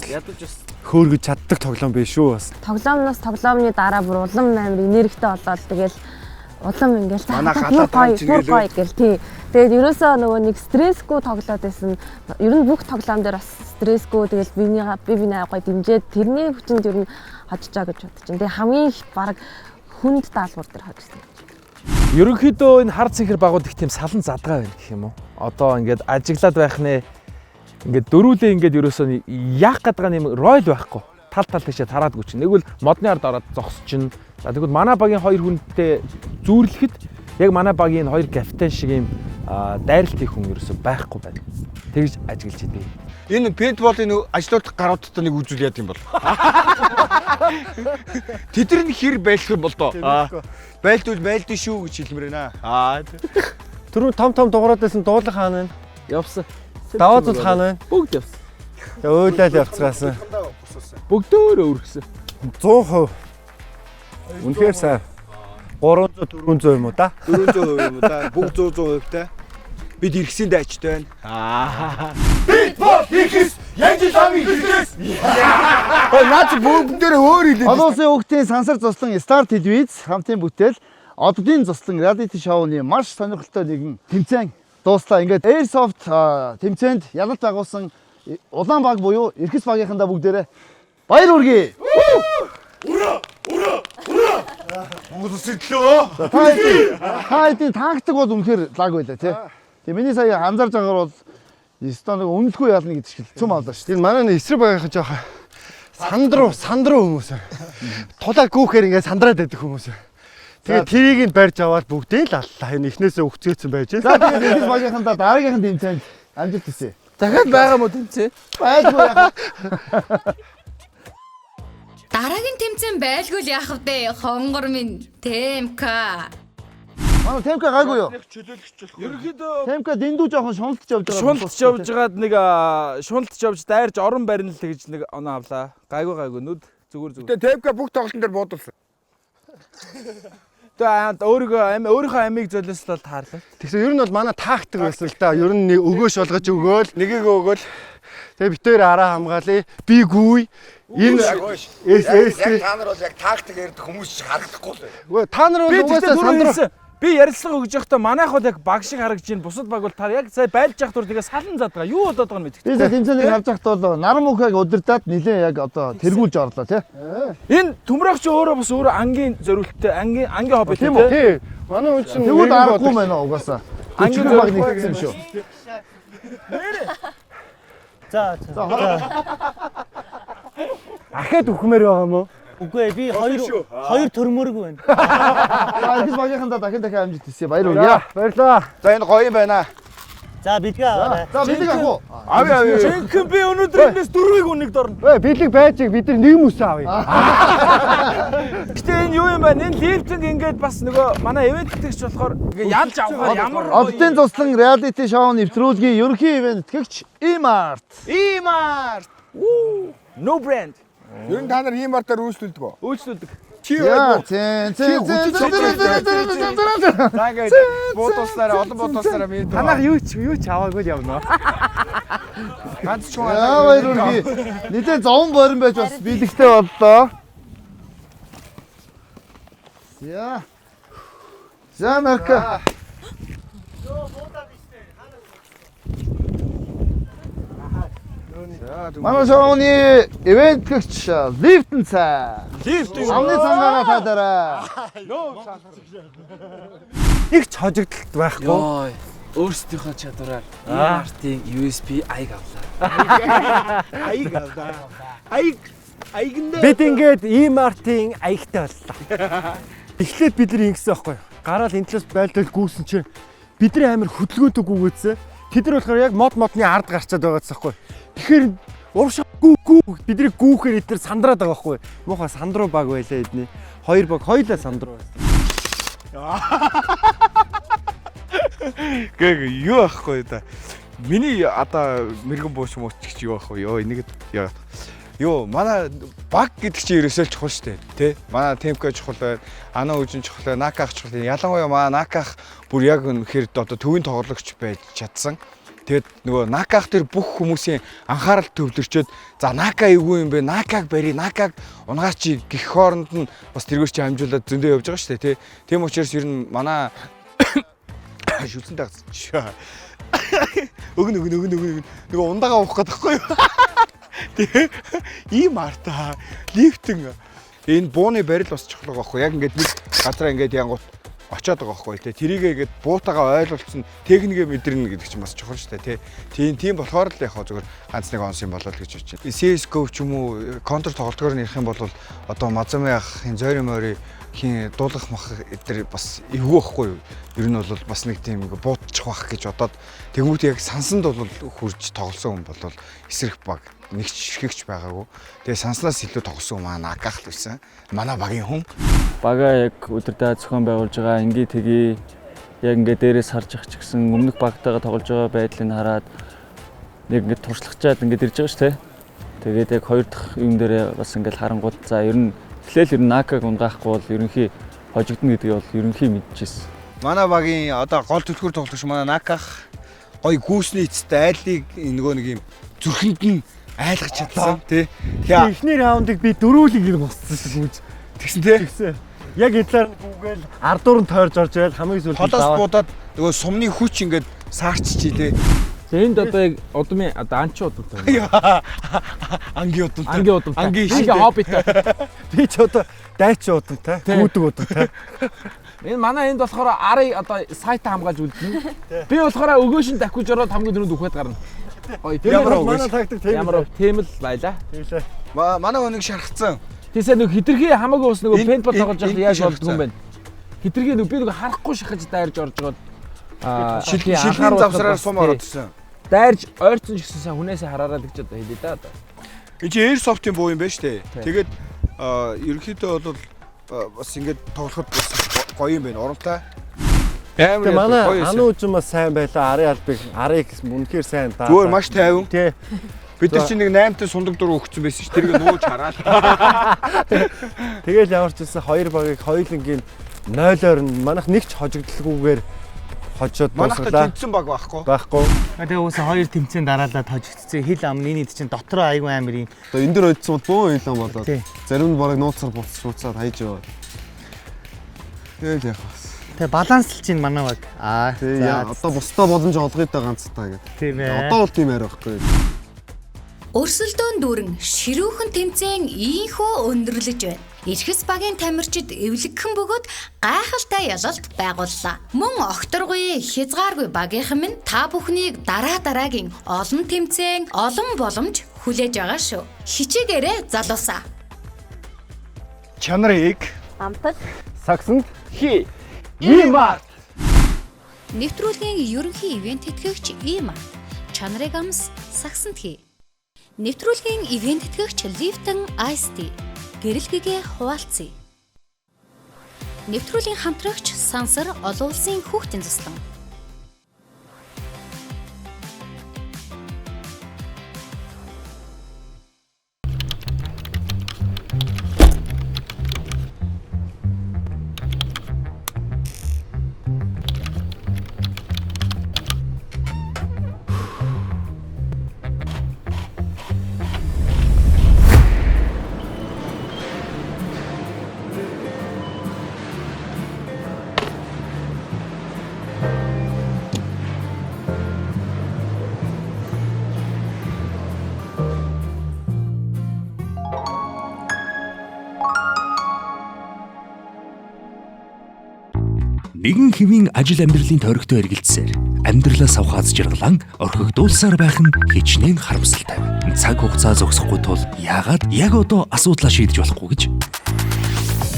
хөөргөж чаддаг тоглоом биш шүү бас. Тоглоомноос тоглоомны дараа бүр улам амар энергитэй болоод тэгэл улам ингээл бүр гоё гэл тий. Тэгээд ерөөсөө нөгөө нэг стрессгүй тоглоод байсан. Ер нь бүх тоглоом дээр бас стрессгүй тэгэл бинийгаа гоё дэмжиж тэрний хүчинд ер нь хожиж байгаа гэж бодож байна. Тэгээд хамгийн их баг хүнд даалгавар дээр хожсон. Ерөнхийдөө энэ хар цэнхэр багууд их тийм салан задгаа байна гэх юм уу? Одоо ингээд ажиглаад байх нэ ингээд дөрүүлээ ингээд ерөөсөө яах гэдэг юм ройл байхгүй. Тал тийшээ тараадгүй чинь. Нэг бол модны ард ороод зогсчихно. За тэгвэл манай багийн хоёр хүнтэй зүүрлэхэд яг манай багийн хоёр капитан шиг юм дайралт их хүн ерөөсөө байхгүй байна. Тэгж ажиглаж идэв. Энэ пейнтболын ажлуулах гаруудтай нэг үзүүл яд юм бол. Тэдэр нь хэр байлах юм бол доо. Байлдвал байлдсан шүү гэж хэлмээр байна. Түрүү том дугаараад байсан дуулах хаана байна? Явсан. Даваа зул хаана байна? Бүгд явсан. Өөлөөл явцгаасан. Бүгдөө өргөсөн. 100%. Үнэхээр сайн. 300 400 юм уу да? 400% юм уу да? Бүгд 100%тай. Бид иргэсийн дайчтай байна. Битбол хийхс янз самын хийхс. Наач бүгдээр өөр хэлээ. Олон улсын хүүхдийн сансар цуслан Star телевиз хамтын бүтээл оддын цуслан реалити шоуны маш сонирхолтой нэгэн тэмцээн дууслаа. Ингээд Airsoft тэмцээнд ялалт байгуулсан Улаанбаг буюу Эрхэс багийнхандаа бүгдээрээ баяр хүргэе. Ура! Монгол улсын төлөө. Хаадын тактик бол үнэхээр лаг байлаа тий. Тэгээ миний сая анзаарж байгаагаар бол Эстоник үнэлэхгүй ялна гэдэг шиг цөм авлаа шүү. Тэр манай эсрэг багийнхан жоох сандруу хүмүүс. Тулаа гүүхээр ингээд сандраад байдаг хүмүүс. Тэгээ тэрийг нь барьж аваад бүгдээ л аллаа. Энэ эхнээсээ өгцөөцсөн байж. За тэгээ Эрхэс багийнхандаа дараагийнхан тэмцээнд амжилт хүсье. Дахиад байгаа мó тэмцээ? Байлгүй яах. Дараагийн тэмцээн байлгүй л яах вэ? Хонгор минь Темка. Манай Темка гайгүй юу? Ерөнхийдөө Темка дэндүү жоохон шуналтж явж байгаа. Шуналтж явж байгаад нэг шуналтж явж дайрж орон барина л гэж нэг оноо авлаа. Гайгүй нүд зүгээр. Тэгээ Темка бүх тоглолтын дээр буудулсан. Тэгээд өөрийнхөө амийг золиослол таарлаа. Тэгсэн ер нь бол манай тактик байсан л да. Ер нь өгөөш болгож өгөөл, нэгийг өгөөл. Тэгээ битээр араа хамгаалъя. Би гүй. Энэ яг та нар бол яг тактик ярьдаг хүмүүс шиг харагдахгүй л байна. Үгүй та нар бол угаасаа сандруу. Би ярилцлага өгж явахдаа манайх бол яг баг шиг харагдаж байна. Бусад баг бол та яг сая байлж явах тур тэгээ салан задгаа. Юу болоод байгаа юм бэ? Би сая тэмцээнийг харж байхдаа бол наран мөхөг удирдаад нилээ яг одоо тэргүүлж орлоо тий. Энэ төмрөгч өөрөө бас өөрөө ангийн зориулттай ангийн хобби тий. Тий. Манай хүн чинь тэгвэл аргагүй байна угаасаа. Ангийн баг нэгсэн шүү. За. Ахад өгмөр байгаа юм уу? Үгүй би хоёр төрмөрг байна. Эрхэс багийнхандаа дахин амжилт хүсье. Баяр хүргэе. Баярлаа. За энэ гоё юм байна. За бэлгээ аваарай. За бэлэг авах уу? Авъя. Жинхэнэ би өнөөдөр эндээс дөрвийг үнэг дорно. Бэлэг байж бид нар нэг мөсөө авъя. Гэтэ энэ юу юм бэ? Энэ лифтинг ингээд бас нөгөө манай ивент тэгч болохоор ингээд ялж авахаар ямар Оддын цуслан реалити шоу нэвтрүүлгийн ерөнхий ивент тэтгэгч Имарт. No brand. Ер нь та нар ийм артаар үйлчлүүлдэг үү? Үйлчлүүлдэг. Яа, Загээд буудуулсараа олон буудуулсараа минь. Танах юу ч аваагүй л явна. Ганц ч юм яа баяр хүргэе. Нийтээ зовон борин байж бас бэлэгтэй боллоо. За. За Марка. Манай шоуны ивент гэгч лифтэн цай. Амны цангаа таараа. Их ч хожигдолт байхгүй. Өөрсдийнхөө чадвараар Артын USB аяг авлаа. Аяг. Бид ингээд E-Mart-ийн аягтай боллоо. Эхлээд бид нар ингэсэн байхгүй юу? Гараал энэ талаас байлдал гүйсэн чинь бидний амир хөдөлгөөнтэй гүгээдсэн. Тэд нар болохоор яг модны ард гарчаад байгаадсан байхгүй юу? Тэгэхээр урагшаа гүү бидний гүүхээр эдгээр сандраад байгаа байхгүй юу? Муухай сандруу баг байлаа эдний. 2 баг хоёлаа сандруу байсан. Гэг юу ахгүй да. Миний одоо мэрэгэн бууч мууч юу ахгүй ёо энийг яа. Йоо манай баг гэдэг чинь ерөөсөө л чухал шүү дээ тий. Манай темпко чухал байна. Ана үжин чухал байна. Наках чухал. Ялангуяа манай наках бүр яг үнэхээр одоо төвийн тоглогч байж чадсан. Тэгэд нөгөө наках тэр бүх хүмүүсийн анхаарал төвлөрчөөд за нака эйгүй юм бэ? Накаг барь, накаг унгаач гих хооронд нь бас тэргээр чи хамжуулаад зөндөө явж байгаа шүү дээ тий. Тийм учраас ер нь манай шүлцэн тагч. Өгнө нөгөө ундагаа уух гэдэг байхгүй юу? Тэгээ E-Mart лифтэн энэ бууны барил бас чухал байгаа байхгүй яг ингээд нэг газараа ингээд янгууд очиод байгаа байхгүй тий. Тэрийгээ ингээд буутагаа ойлголцсон техникээ мэдэрнэ гэдэг чинь бас чухал шүү дээ тий. Тийм болохоор л яг зүгээр ганц нэг онс юм болол гэж бодож байна. CS:GO ч юм уу контр тоглолтоор нэрх юм бол одоо Мазами ах хин зойр морь хин дуулах мах эдгээр бас эвгүй байхгүй юу. Ер нь бол бас нэг тийм буутчих бах гэж бодоод тэгмүүд яг сансанд бол хурж тоглосон хүн бол эсрэх баг нэгч ширхэгч байгаагүй. Тэгээ санснаас илүү тоглосон хүн маань Наках л байсан. Манай багийн хүн. Бага яг өдөртөө зохион байгуулж байгаа ингээ тгий яг ингээ дээрээс харж ах ч гэсэн өмнөх багтайгаа тоглож байгаа байдлыг хараад нэг ингээ туршлагачаад ингээ ирж байгаа шүү дээ. Тэгээд яг хоёр дахь юм дээр бас ингээл харангууд за ер нь эхлээл ер нь Накаг унгаахгүй бол ерөнхий хожигдно гэдгийг бол ерөнхий мэдчихсэн. Манай багийн одоо гол төлхөр тоглогч манай Наках гой гүйсний эцтэй айлыг нөгөө нэг юм зүрхэнд нь айлгаж чадсан тий. Тэгэхээр эхний раундыг би дөрүүлийг ин гусцсан шүү. Тэгсэн тий. Тэгсэн. Яг эдлаар гүгээл ардуур нь тойрж орж байл хамгийн сүүлд холоос буудаад нөгөө сумны хүч ингээд саарччий тий. Энд одоо яг удмын одоо анчи удам таа. Анги удам. Анги хоббит. Би ч одоо дайч удам та. Гүдэг удам та. Энэ манай энд болохоор арыг одоо сайт хамгаалж үлдэнэ. Би болохоор өгөөшин дахиж ороод хамгийн дөрөнд үхээд гарна. Ямар манай тактик тийм. Ямар тийм л байлаа. Тэглээ. Манай өнөг шархацсан. Тийсээ нэг хитрхи хамаагүй ус нэг пентбол тоглож байгаа яаж болдгоо юм бэ? Хитрхи нэг би нэг харахгүй шахаж дайрж орж байгаа. Шилхэн завсраар сум ороод ирсэн. Дайрж ойрцсон ч гэсэн хүнээсээ хараараа гэж одоо хэлээ да одоо. Энэ чи Airsoft-ийн буу юм байна шүү дээ. Тэгээд ерөнхийдөө бол бас ингэж тоглоход гоё юм байна. Урамтай. Амар манай ануу ч бас сайн байлаа. Арын албыг арыг үнэхээр сайн даа. Зүгээр маш тайван. Тий. Бид нар чинь нэг 8-т сундаг дуруу өгсөн байсан ш. Тэрийг нууж хараад. Тэгэл ямар ч хэлсэн хоёр багийг хоёулангийн 0-оор нь манайх нэг ч хожигдлгүйгээр хожоод дуусглаа. Манайх тэмцсэн баг байхгүй. Байхгүй. Тэгээ уусаа хоёр тэмцээн дараалаад хожигдчихсэн. Хил амны чинь дотроо айгүй амар юм. Одоо энэ дөр ойдсон бол бөө илэн болоод. Зарим нь бараг нууцаар буцаад хайж яваа. Тэгэл яах вэ? Тэгээ баланслж чинь манай баг. За одоо бусдаа боломж олгоё да ганцтаа гэдэг. Тийм ээ. Одоо бол тийм арай байхгүй. Өрсөлдөөн дүүрэн ширүүхэн тэмцээн ийхүү өндөрлөж байна. Эрхэс багийн тамирчид эвлэгхэн бөгөөд гайхалтай ялалт байгууллаа. Мөн огторгүй хязгааргүй багийнхан минь та бүхнийг дараагийн олон тэмцээн, олон боломж хүлээж байгаа шүү. Хичээгээрээ залуусаа. Чанарыг амтал сагсанд хий. E-Mart. Нэвтрүүлгийн ерөнхий ивент тэтгэгч E-Mart. Чанарыг амс сагсанд хий. Нэвтрүүлгийн ивент тэтгэгч Lifton Iced Tea. Гэрэл гэгээ хуваалцъя. Нэвтрүүлийн хамтрагч Сансар олон улсын хүүхдийн заслан. Нэгэн хэвийн ажил амьдралын тойрогтой эргэлзсээр амьдралаас авахаз жаргалан орхигдуулсаар байх нь хичнээн харамсалтай. Цаг хугацаа зогсохгүй тул яагаад яг одоо асуудлаа шийдэж болохгүй гэж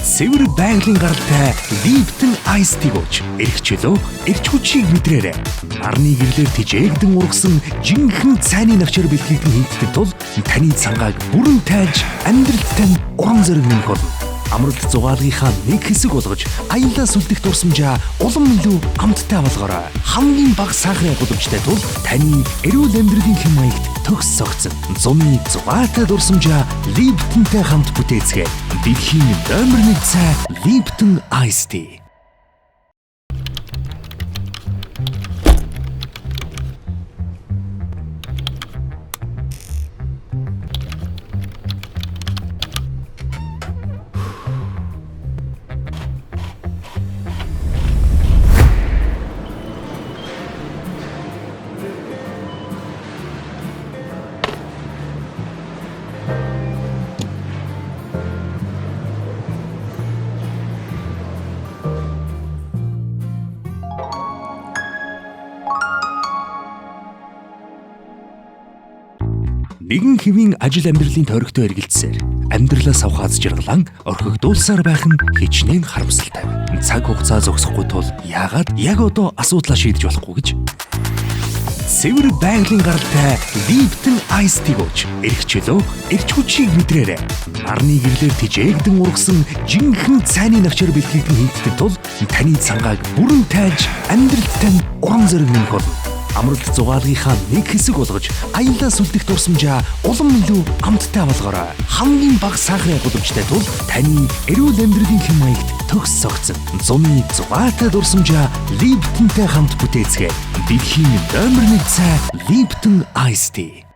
Цэвэр байгалийн гаралтай Lipton Ice Tea гооч эрх чөлөө эрч хүчийг мэдрээрэй. Нарны гэрлээр тижээгдэн ургасан жинхэнэ цайны навчаар бэлтгэгдэн хийгдэх тул таны цангааг бүрэн тайлж амьдралд тань уран зориг нэмэх болно. Амралт зугаалгынхаа нэг хэсэг болгож аяллаа сүлдэх дурсамжаа улам илүү амттай болгоорой. Хамгийн бага сахарын гудамжтай тул таны эрүүл амьдралын хэм маягт төгс согцсон. Зуны зугаатай дурсамжаа Lipton-тэй хамт бүтээцгээе. Дэлхийн номер 1 цай Lipton Ice Tea. Нэгэн хэвийн ажил амьдралын тойрогтой эргэлзсээр амьдралаас авахаз жаргалан орхигдуулсаар байх нь хичнээн харамсалтай. Цаг хугацаа зогсохгүй тул яагаад яг одоо асуудлаа шийдэж болохгүй гэж Цэвэр байгалийн гаралтай Lipton Ice Tea гооч эрх чөлөө эрч хүчийг мэдрээрэй. Нарны гэрлээр тижээгдэн ургасан жинхэнэ цайны навчаар бэлтгэгдэн хийгдэх тул таны цангааг бүрэн тайлж амьдралд тань уран зориг нэмэх болно. Амралт зугаалгынхаа нэг хэсэг болгож аяллаа сүлдэх дурсамжаа улам илүү амттай болгоорой. Хамгийн бага сахарын гудамжтай тул таны эрүүл амьдралын хэм маягт төгс согцсон. Зуны зугаатай дурсамжаа Lipton-тэй хамт бүтээцгээе. Дэлхийн номер 1 цай Lipton Ice Tea.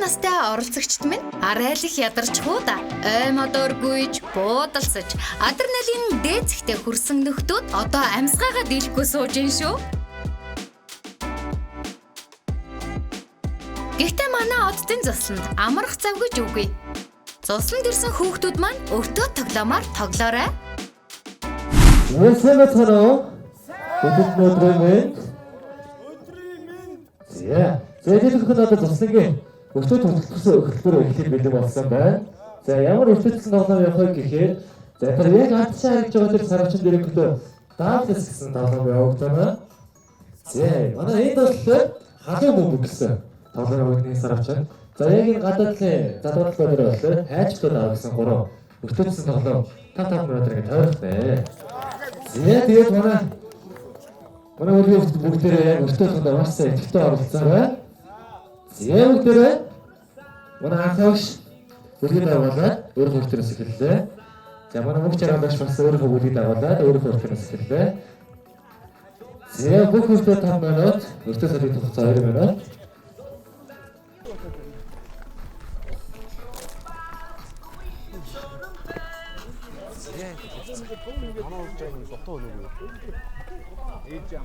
настай оролцогчд минь арай л их ядарч хуудаа. Ой модоор гүйж, буудалсаж, адреналин дээцэхтэй хүрсэн нөхдүүд одоо амьсгаагаа дийлэхгүй сууж ин шүү. Гэхдээ манай оддын цусланд амарх зав гэж үгүй. Цусланд ирсэн хүүхдүүд маань өртөө тоглоомоор тоглоорой. Өсөөгөө цараа. Өдрийн минь. За, зэжлэх нь одоо цуслангийн өртөө тоглохсон хөтөлбөр эхлэх бэлэн болсон байна. За, ямар өртөлсөн тоглоом явах гэхээр за тэр яг хатшаа гэж байгаа тэр сарвчин дээрээ даалгас гэсэн тоглоом явагдана. За, манай энэ бол халуун бөмбөг гэсэн тоглоом явагданы сарвчин. За яг энэ гадуудлын залгуурлууд болохоор хайчлууд авах гэсэн 3 өртөөцсөн тоглоом 5 минутаар ингэ тойролцсон. За тэгээд манай үлгэрт бүгдээрээ яг өртөөцөнд маш сайн ихтэй оролцсон байна. За бүгдээрээ манай анхаагч үлгэр дагуулаад өөрийнхөө өртөөс эхэллээ. За манай мөнх чаргааш бас өөрийнхөө үлгэр дагуулаад өөрийнхөө өртөөс эхэллээ. За бүх өртөө 5 минут, өртөөс олох хугацаа 2 минут.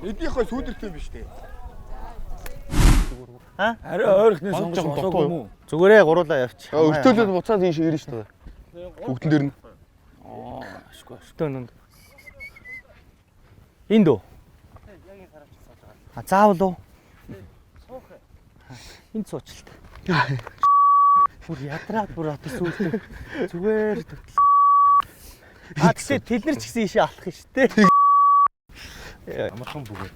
Эднийхээ сүүдэртэй биш үү? Аа? Арай ойрхны сонгож болоогүй юм уу? Зүгээрээ гуруулаа явчих. Өртөөлөд буцаад ийш ирнэ шүү дээ. Бүгдэн дээр нь. Ашгүй өртөөнөнд. Энд үү? Заавал уу? Суух. Энд сууч л та. Бүр ядраад бүр атас үлдээ. Зүгээр төтөл. Тэгтээ тэд нар ч гэсэн ийшээ алах юм шүү дээ. Амархан бүгээ.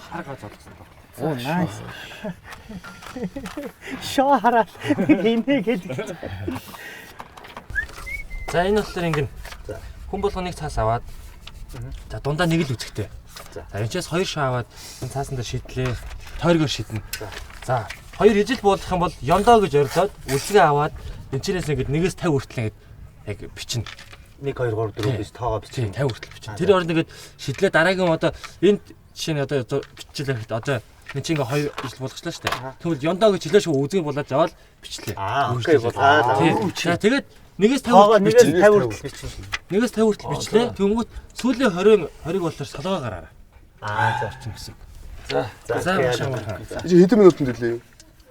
Харгаа зодсон ба. Оо nice. Шоо хараад инээ гэдэг. За энэ болохоор ингэн. За. хүн болгоныг цаас аваад за дундаа нэг л үзэхтэй. За энэчээс 2 шоо аваад энэ цаасан дээр шидлээ. Тойргоор шиднэ. За 2 ижил буулгах юм бол ёндоо гэж орилоод үлсгээ аваад энэчнээс нэгээс 50 хүртэл яг бичнэ. 1 2 3 4 5 тоогоо бичнэ. 50 хүртэл бичнэ. Тэр орнд ингээд шидлээ дараагийн одоо энд жишээ нь одоо биччихлээ гэхэд одоо энэ чинь ингээ 2 ижил буулгачлаа шүү дээ. Тэгвэл ёндоо гэж хэлээ шүү үзэг болоод аваад бичлээ. Окей болоо. За тэгээд нэгээс 50 хүртэл бичнэ. Нэгээс 50 хүртэл бичлээ. Тэнгүүт сүүлийн 20-ыг болохоор солгоо гараараа. За орчин гэсэн. За хэдэн минутанд хэлээ?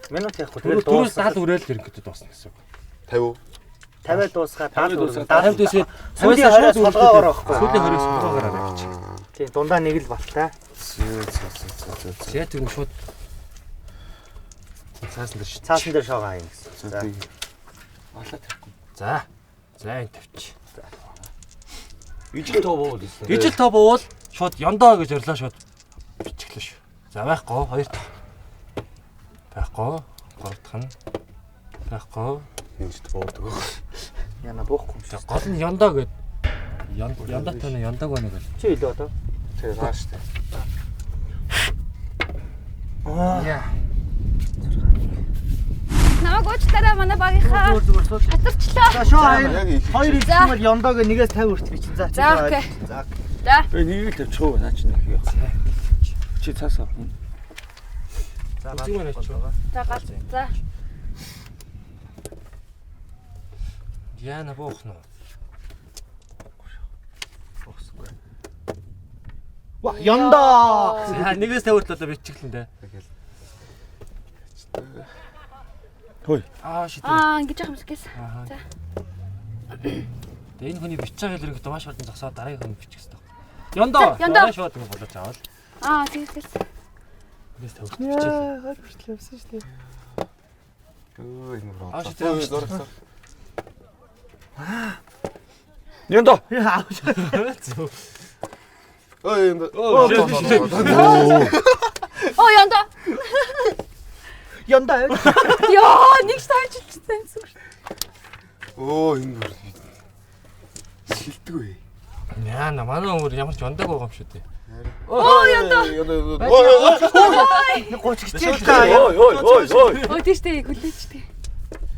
Минут яг тэгээд 4-70 хүрээл ерөнхийдөө дуусна гэсэн үг. 50. 50 дуусгаад 50 дуусгаад сүүлийн 20-аас солгоогоор авахгүй. Сүүлийн 20-аас солгоогоор авчих. Тийм дундаа нэг л балтай. Тэгээд тийм шууд цаасан дээр шоогоо хаяа гэсэн. За. Болоо тавихгүй. За. За энэ тавьчих. Ижил тоо буул. Ижил тоо буул шууд ёндоо гэж орлоо шууд бичихлээ шүү. За байхгүй 2 дахь. Байхгүй 3 дахь нь. Байхгүй Энд буудаг. Яна буухгүй. Гол нь ёндоо гэд ёндоотой нь ёндог байна гэл. Чи илүү одоо. Тэгээ цааш таа. Яа. Намайг уучлаарай манай багийнхаа. Хатарчлаа. За шоо 2 хэлсэн бол ёндоог нэгээс 50 хүртэл бичэн. За окей. За. За. Нэг л тавьчих уу наа чи нэг явах. Чи цаас авах юм. За үзэг мөн очиж байгаа. За гал. За. Яна боохно. Ва ёндоо. За нэгээс 50 хүртэл одоо бичихлэн дээ. Хөөе. Шидэ. Ингэж яах юм бэ? За. Тэгээ энэ хүний бичиж байгаа хэлрэг одоо маш хурдан зогсоод дараагийн хүн бичих хэрэгтэй. Ёндоо. Шууд ингэ болоод аваад. Тэгээс. Нэгээс 50 хүртэл бичээ. Хойд хүртэл явсан шүү дээ. Өө энэ рүү. Шидэ. Зурагсаа. Ёндоо. Зүг. Ой энэ. Ёндоо. Ёндоо. Яа, нэг таарч ирсэн юм. Оо энэ. Шилдэггүй. Яна манай өмөр ямар ч ёндог байгаа юм шүү дээ. Ёндоо. Нэг 30 хичээл та. Ой тийштэй хүлээчтэй.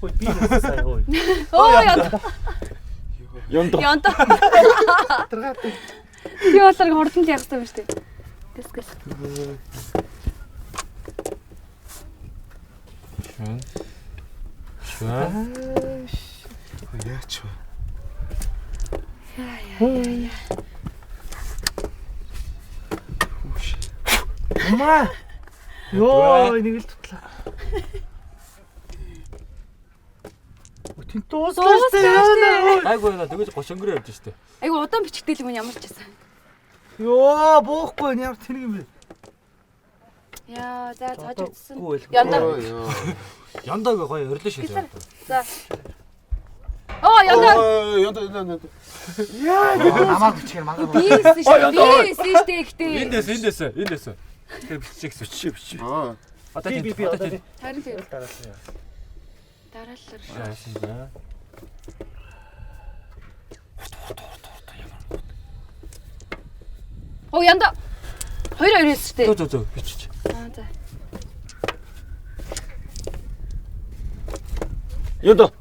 Ой би сая ой. Ёндоо. Ёндоо. Би болоор хурдан л явах юм шүү дээ. Тэсгээс. Швэн. Яач вэ? Яа. Маа. Йоо, нэг л тутлаа. Өтөн дуусчихсан. Айгуу яа тэгэж 30 өнгөрөө явж штэ. Айгу удаан бичгдэл юм ямар ч байсан. Йоо, буухгүй ямар тэнэг юм бэ? Яа, за цааж утсан. Ёндоо. Ёндоог гоё өрлөө шээ. За. Ёндоо. Ёндоо. Яа, намаа бичихэр мангар. Бис штэ ихтэй. Эндээс. Тэгээ бичих бичиж. Одоо би харин тийм. Дараалал. Яасан. Ёндоо. 2-2 штэ. Зөө бичиж. За. Ёндоо.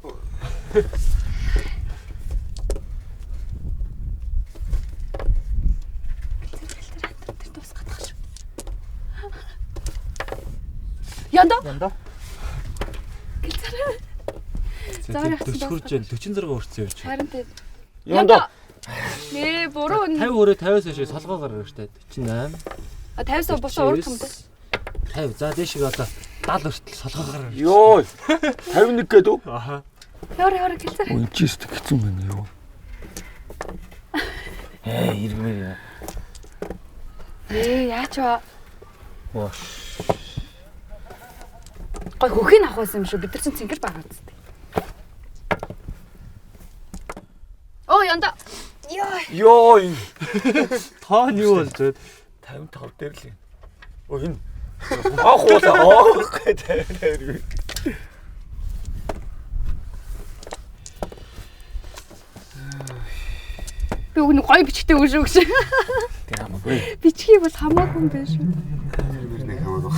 Ёндоо. За 46 хүрсэн явж. Харин тийм. Ёндоо. Нээ буруу. 50 өрөө 50-аас хойш солгоогоор өртөө 48. 50-аас босоо урд юм дээ. 50. За дээшээ одоо 70 хүртэл солгоогоор. Йоо. 51 гэдэг үү? Аха. Яа гэлцээ. Ой чист хэцүү байна юу. Иргмээр яа. Яач вэ? Ваа. Гой хөхийг авах байсан юм шүү. Бид нар чинь цэнгэр байгаа үстэй. Ёндоо. Йоо. Тоо нь юу болж байна? 55 дээр л юм. Оо энэ. Ахуулаа. Окей. Би өгнө гоё бичгтэй үг шүү гэж. Тэр хамаагүй. Бичгийг бол хамаагүй юм байна шүү. Нэг хамаагүй.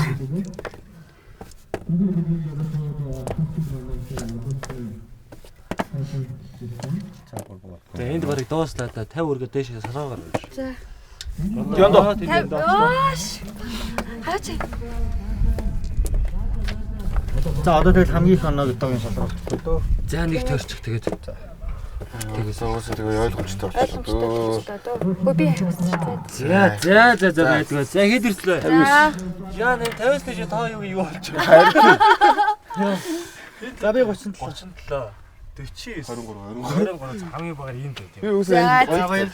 За энд барыг дууслаа да 50 өргөө дээшээ салаагаар. За. Яндаа. Оош. Хаач. За одоо тэгэл хамгийн их оноо гэдгийг солиод. За нэг төрчих тэгээд. Тэгээ сонгосон тэгээ ойлгомжтой болчихлоо. Гү би хариуцлаа. За байдгаа. За хэд ирслээ? Яа нэг 50-аас дээш та юу болж байгаа? За би 37. 37. 49 23 хамгийн багаар ийм дээ. Би үсээ.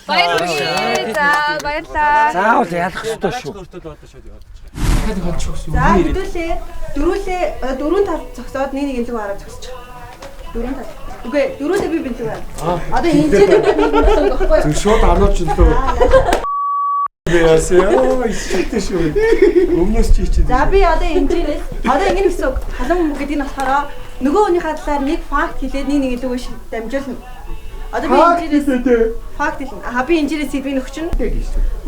Баярлалаа. За баярлалаа. Заавал ялах ёстой шүү. За хэдүүлээ дөрвөн тав зогсоод нэг илүү хараа зогсож байгаа. Дөрвөн тав. Үгүй дөрвөлээ би бэлэг байна. Одоо энэ ч нэг болсон байхгүй юу? Зөв шууд анууд ч лөө. Би ясаа ичтэй шүү. Өмнөөс чи ичээ. За би одоо энэчнээс одоо ингэ гэсэн үг халуун хүмүүс гэдэг нь болохоор нөгөө хүнийхээ талаар нэг факт хэлээд нэг илүү биш дамжуулна. Одоо би энэчнээс факт хэлнэ. Би энэчнээс сэдвийн өгчнө.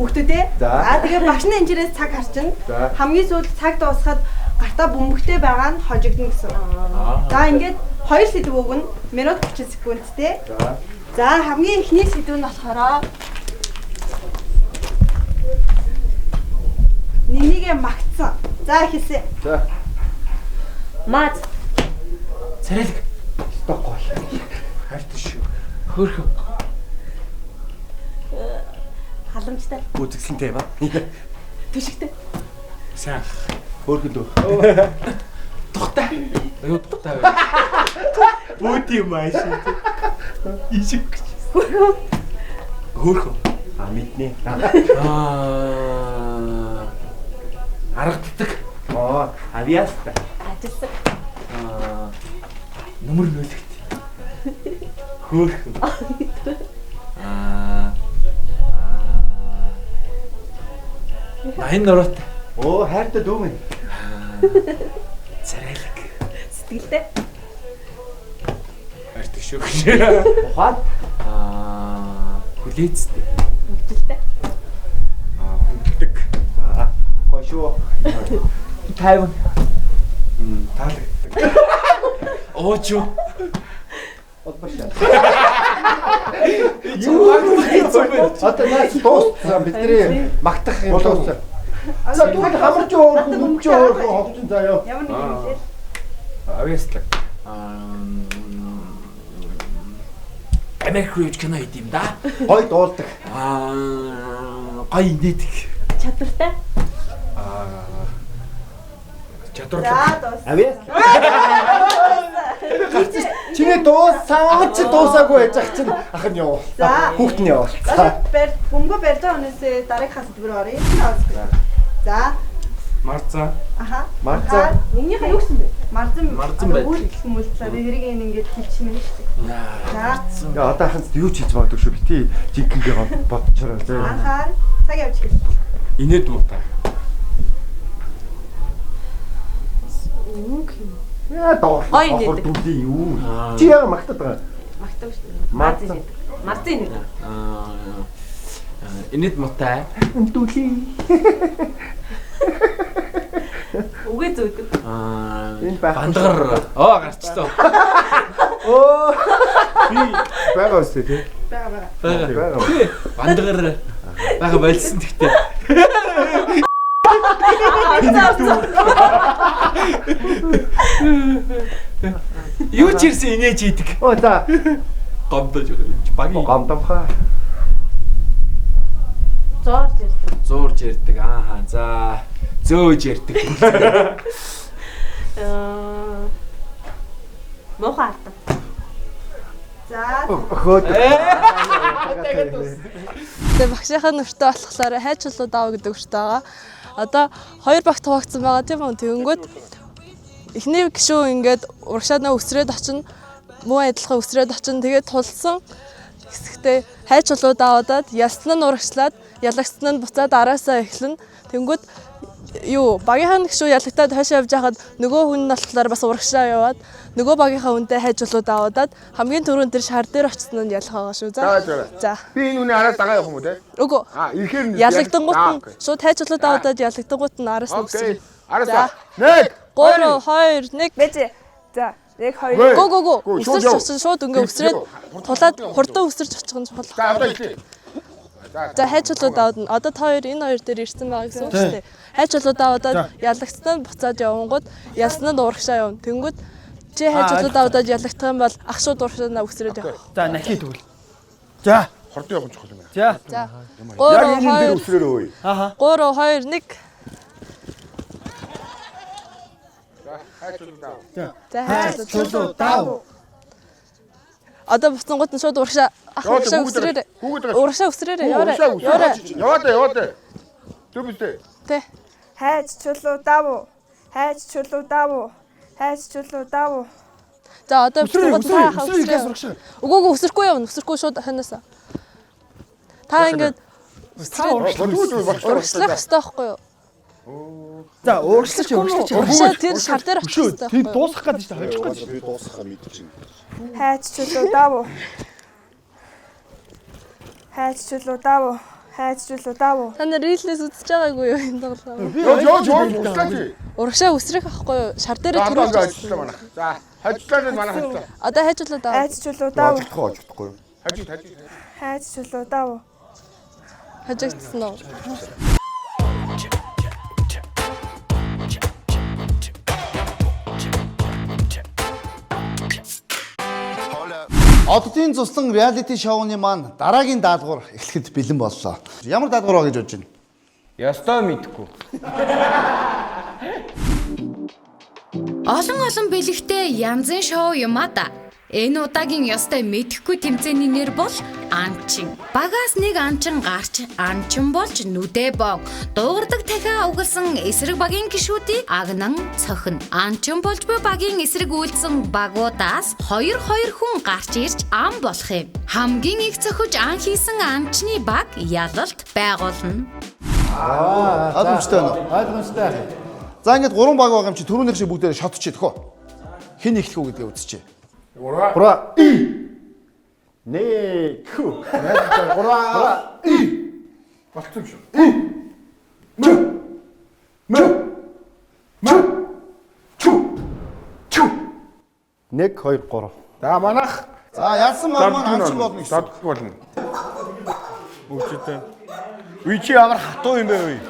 Хүүхдүүдээ. Тэгээ багш нь энэчнээс цаг харчна. Хамгийн сүүлд цаг дуусахад гартаа бөмбөгтэй байгаа нь хожигдно гэсэн. За ингээд 2 сэдв өгнө. Минут 30 секундтэй. За хамгийн эхний сэдв нь болохоор Нинийгээ магтсан. За хэлсэн. За. Мад. Царайлаг. Стокгол. Хайрт шүү. Хөөрхөн. Халамжтай. Үзэгсэнтэй ба. Түшигтэй. Сайн. Хөөрхөн дөө. Тухтай. Аюу тухтай. Бүүт юм аа шин. Ишиг. Хөөрхөн. Мэднэ. Харагддаг. Авиаста. Ажилтдаг. Нөмөр нөлөгт. Хөөрхөн. Найн нуруутай. Хайртай дүү минь. Царайлаг. Сэтгэлтэй. Хайртай шүү. Ухаан. Хүлээцтэй. Хүлээлттэй. Хүлдэг. Гой шүү. 50. Таалагддаг. Очо. Отбашаа. Одоо наас дууссан бидний магтах юм дууссан. Аа тэгвэл хамарч өөрхөн өмч өөрхөн ховчин заяа. Ямар нэг юм хэлээ. Авьяаслаг. Америк руу кино хийм да. Гой дуулдаг. Гой инээдэг. Чадвартай. Чадвартай. Авьяас. Чиний дуусаач дуусаагүй байж ах чинь ах нь яв. Хүүхд нь яв. Бөмбө барьсан хүнээс дараагийнхаа сэдвээр оръё. За. Марцаа. Аха. Марцаа. Энийхээ юу гэсэн бэ? Марзан байж. Хүмүүлцээ би хэрэг ингээд хэлчихмээр шүү дээ. За. Яа одоо ханц юу ч хийж магадгүй шүү. Бити жинхэнэгээ бодчороо зөө. Анхаар цаг явж гэх. Инээд дуутай. Үг юм. Яа доо. Ахор дүндий юу? Чи яа магтаад байгаа? Магтав шүү дээ. Марзан. Марзан инээд. Инээд мотай. Дүлий. Үгүй зөөдөг. Энэ байх. Бандгар. Гарчлаа. Би байгаа үстэй тий. Бага. Бандгар. Бага болсон гэхдээ. Юу ч ирсэн инээж идэг. За. Гомдож багийн гомдомхаа. Зоорж ирдэг. Зуурж ярддаг. Ааха. За. Зөөж ярддаг. Мохоо артав. За. Хөөд. Тэгээ багшийнхаа нүртэй болохоор хайч болоо даа гэдэг үртэй байгаа. Одоо 2 багт хуваагдсан байгаа тийм үү? Тэгэнгүүт эхний гişүү ингээд урагшаанаа өсрээд очино. Муу адилхан өсрээд очино. Тэгээд тулсан хэсэгтээ хайч болоо даавадад ялсан нь урагшлаад ялагцсан нь буцаад араасаа эхлэн. Тэнгүүд юу багийнхаа гişүү ялагдаад хойшоо явж байхад нөгөө хүн нь болохоор бас урагшаа яваад нөгөө багийнхаа хүнтэй хайж болоод аваад хамгийн түрүүнд тэр шар дээр очсон нь ялах байгаа шүү. За. Би энэ үний араас дагаа явах юм уу те? Үгүй. Ихээр нь ялагдангууд нь шууд хайж болоод аваад ялагдангууд нь араас нь өссөн. Араас. 1 3 2 1 Бэжэ. За. 1 2 Го. Өсөрч очсон шууд ингээ өсрээд тулаад хурдан өсөрч очих нь чухал. За одоо ичлээ. За хайж болоод аваад нь одоо та хоёр энэ хоёр дээр ирсэн байгаа гэсэн үг шүү дээ. Хайж болоод аваад ялагдсан буцаад явангууд ялснаа урагшаа явна. Тэнгүүд чи хайж болоод аваад ялагдах юм бол ах шууд урагшаанаа өсрөөд явах. За нахи тэгвэл. За хурдан явах чухал юм байна. За. Яг энэ дээр өсрөөрөө. 3 2 1 За хайж болоод аваа. Одоо буцангууд нь шууд урагшаа өсрээрээ. Урагшаа өсрээрээ. Яваад. Зүг үстэй. Тэ. Хайж чулуу давуу. За одоо буцангууд та өсрээ. Үгүй өсөхгүй явна. Өсөхгүй шууд ханаасаа. Та ингээд урагшлах хэрэгтэй байхгүй юу? За урагшлах. Урагшаа тэр шар дээр очих хэрэгтэй. Тэр дуусах гэдэг чинь хажих гэж. Би дуусахаа мэдчихэв. Хайж чулуу давуу. Та нар рилээс үзэж байгаагүй юу энэ тоглоом? Ёо. Урагшаа өсрөх ахгүй юу? Шар дээр төрүүлж ажиллаа манайх. За, хажлаа манайх хажлаа. Одоо хайжлаа даа. Хайж чулуу давуу. Хажлахгүй. Хайж чулуу давуу. Хажигдсан уу? Оддын цуслан реалити шоуны маань дараагийн даалгавар эхлэхэд бэлэн боллоо. Ямар даалгавар вэ гэж бодож байна? Ястаа мэдгүй. Олон бэлэгтэй янзын шоу юм а да. Энэ удаагийн ёстой мэдэхгүй тэмцээний нэр бол анчин. Багаас нэг анчин гарч анчин болж нүдэ бог. Дуугардаг дахиа угалсан эсрэг багийн гишүүдийг агнан цохино. Анчин болж буй багийн эсрэг үйлдсэн багуудаас 2 хүн гарч ирж ам болох юм. Хамгийн их цохиж ан хийсэн анчны баг ялалт байгуулна. Ойлгомжтой байна уу? За ингээд 3 баг байгаа юм чи түрүүнийх шиг бүгдээ шотчих төхөө. Хэн эхлэх үү гэдгээ үзчихье. 3 Нэ хүү. 3 болцсон шүү. Нэг 2 3. За манайх. За ялсан маань анчин болно гэсэн. Додох болно. Бүгдээ. Үе чи ямар хатуу юм бэ вэ?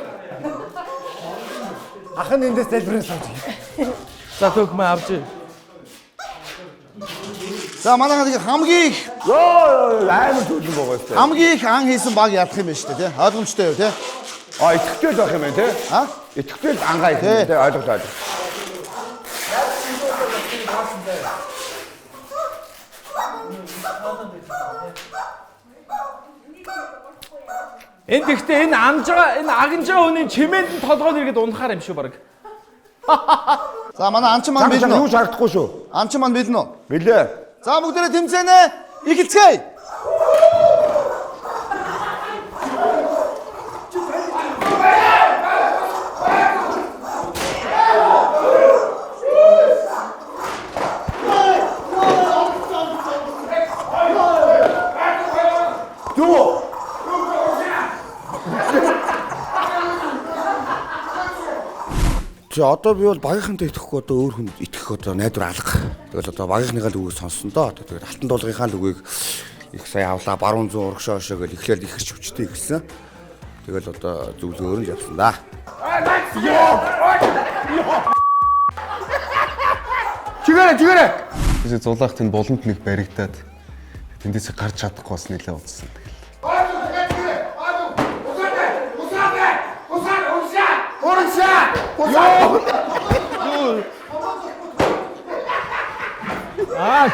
Ах нь эндээс залбирсан сууж. За төгмөө авч. За манайха нэг хамгийн их амар төлөв байгаа шүү. Хамгийн их ан хийсэн баг ядах юм байна шүү дээ, тий? Ойлгомжтой юу, тий? Итгэвчтэй байх юм байна, тий? Итгэвчтэй ангаа их юм, тий? Ойлголоо. Энд ихтэй энэ агнж байгаа хүний чимээнд нь толгойд иргэд унахаар юм шүү баг. За манай анчин маань бэлэн үү? Юу шаардахгүй шүү. Анчин маань бэлэн үү? Бэлээ. За бүгдээрээ тэмцээнэ. Эхэлцгээе. Одоо би бол багийнхантай итгэхгүй одоо өөр хүнд итгэх одоо найдвар алга. Тэгэл одоо багийнхныхаа л үгийг сонссон доо. Тэгээд алтан дуулгынхаа л үгийг их сая авлаа баруун зүүн урагшаа өшөө гэл ихлээр ихэрч хүчтэй ихсэн. Тэгэл одоо зөвлөгөөр нь явсан да. Чигээрээ. Би зулаах тэнд болонд нэг баригдаад тэндээс гарч чадахгүй бас нэлээ удсан.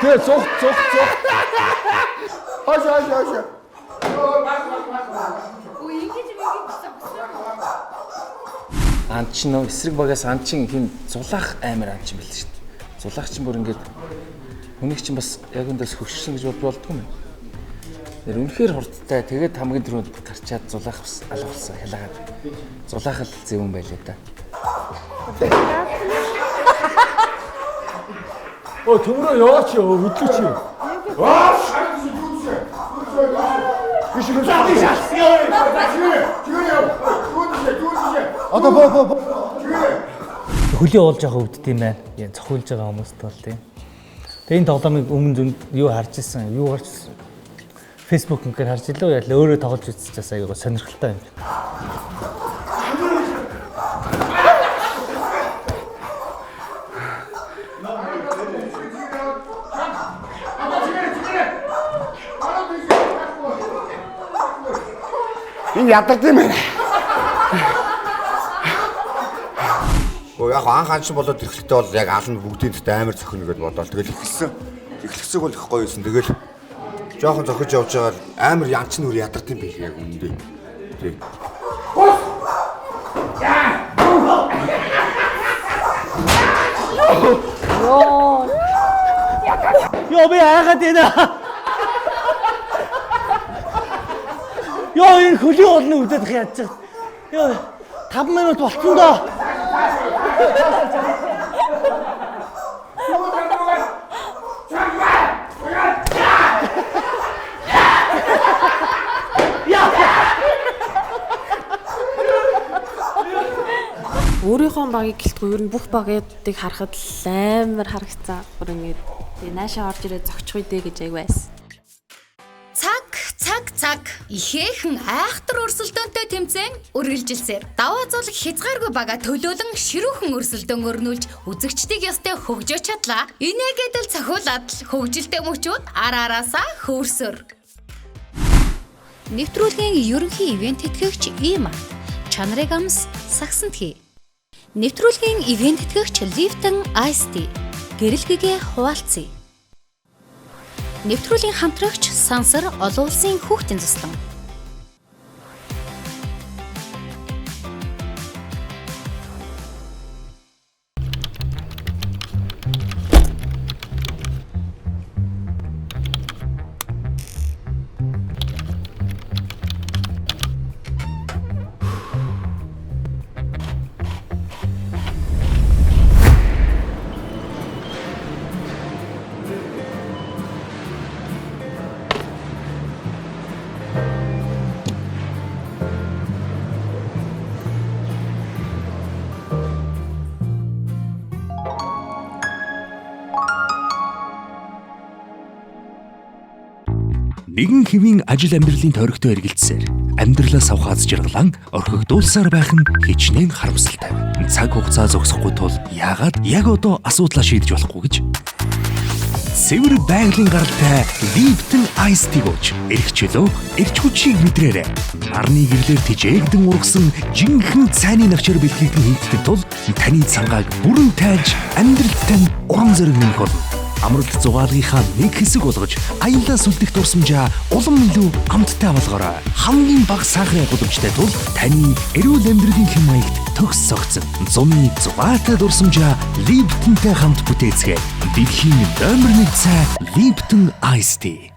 Тэгээ цуг. Хаш. Анчин нөө эсрэг багаас анчин хин зулаах амар анчин бэл шүү дээ. Зулаах чинь бүр ингээд хүнийг чинь бас яг өндөөс хөвшсөн гэж болдгоо юм. Тэр үнэхээр хурдтай. Тэгээд хамгийн түрүүнд гарчаад зулаах алга болсон. Хялаагаад. Зулаах л зөв юм байлээ да. Оо төмрөө яваач ёо хөдлөч юу. Аа шаргас юусе. Биш юм Одоо боо. Хөлийн уулж байгаа өвдд юм байна. Яа цохиулж байгаа хүмүүст бол тийм. Тэгээ энэ тоглоомыг өмнө юу харж ирсэн, юу гарч ирсэн. Facebook ингээд харж илүү яа өөрөө тоглож үзчихээс аягаа сонирхолтой юм. Энэ ядард юм байна. Яг анхаанч болоод ирэхлээр бол яг алан бүгдийн дэт амар зөхөнө гэж бодоод тэгэл эхлэхсэг бол их гоё юмсэн. Тэгэл жоохон зохиж явж байгаа амар янч нүр ядард юм биш яг үнэндээ. Тэг. Йоо би яагаад энэ? Йоо энэ хөлийн уулны үдээд яаж чад. Йоо 5 минут болцсон доо. Өөрийнхөө багийг гэлтгүй ер нь бүх багуудыг харахад амар харагцсан. Бүр ингээд тэгээ наашаа орж ирээд зогчих үедээ гэж аяг байсан. Цаг ихээхэн айхтар өрсөлдөөнтэй тэмцээн үргэлжилсээр даваа зулг хязгааргүй бага төлөөлөн ширүүхэн өрсөлдөөн өрнүүлж үзэгчдийг ёстой хөгжөөж чадлаа. Инээгээд л цохиулаад л хөгжилтэй мөчүүд араараасаа хөрсөр. Нэвтрүүлгийн ерөнхий ивент тэтгэгч Има чанарыг амс сагсантхий. Нэвтрүүлгийн ивент тэтгэгч Lipton Ice Tea гэрэлгэгээ хуваалцъя. Нэвтрүүлгийн хамтрагч Сансар олон улсын хүүхдийн заслан. Нэгэн хэвийн ажил амьдралын тойрогтой эргэлзсээр амьдралаас авахаз жаргалан орхигдуулсаар байх нь хичнээн харамсалтай. Цаг хугацаа зогсохгүй тул яагаад яг одоо асуудлаа шийдэж болохгүй гэж цэвэр байгалийн гаралтай Lipton Ice Tea гооч эрх чөлөө эрч хүчийг мэдрээрэй. Нарны гэрлэр тижээгдэн ургасан жинхэнэ цайны навчаар бэлтгэгдэн хийгдэх тул таны цангааг бүрэн тайлж амьдралтай уран зориг нэмэх болно. Амралт зугаалгынхаа нэг хэсэг болгож аяллаа сүлдэх дурсамжаа улам илүү амттай болгоорой. Хамгийн бага сахарын гудамжтай тул таны эрүүл амьдралын хэм маягт төгс согцсон. Зуны зугаатай дурсамжаа Liptonтэй хамт бүтээцгээе. Дэлхийн номер 1 цай Lipton Ice Tea.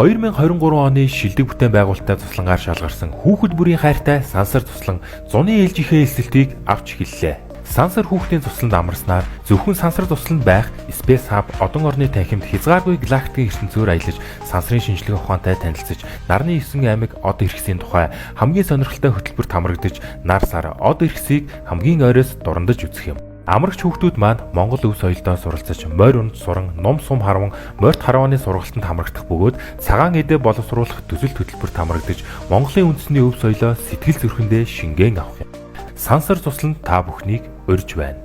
...2023 оны шилдэг бүтээн байгуулалттай туслангаар шалгарсан хүүхэд бүрийн хайртай Сансар туслан зуны ээлжийнхээ эсэлтийг авч эхэллээ. Сансар хүүхдийн тусланд амарснаар зөвхөн Сансар тусланд байх Space Hub одон орны танхимд хязгааргүй галактикийн ертөнцөөр аялаж Сансарын шинжилгээ ухаантай танилцж нарны 9 аймаг од эрхсийн тухай хамгийн сонирхолтой хөтөлбөрт хамрагдаж нар сар од эрхсийг хамгийн ойроос дурандаж үзэх юм. Амрагч хүүхдүүд маань Монгол өв соёлдоо суралцаж морь унд суран, ном сум харван, морьт харвааны сургалтанд хамрагдах бөгөөд цагаан эдээ боловсруулах төсөл хөтөлбөрт хамрагдаж Монголын үндэсний өв соёлоо сэтгэл зүрхэндээ шингээн авах юм. Сансар туслан та бүхнийг урьж байна.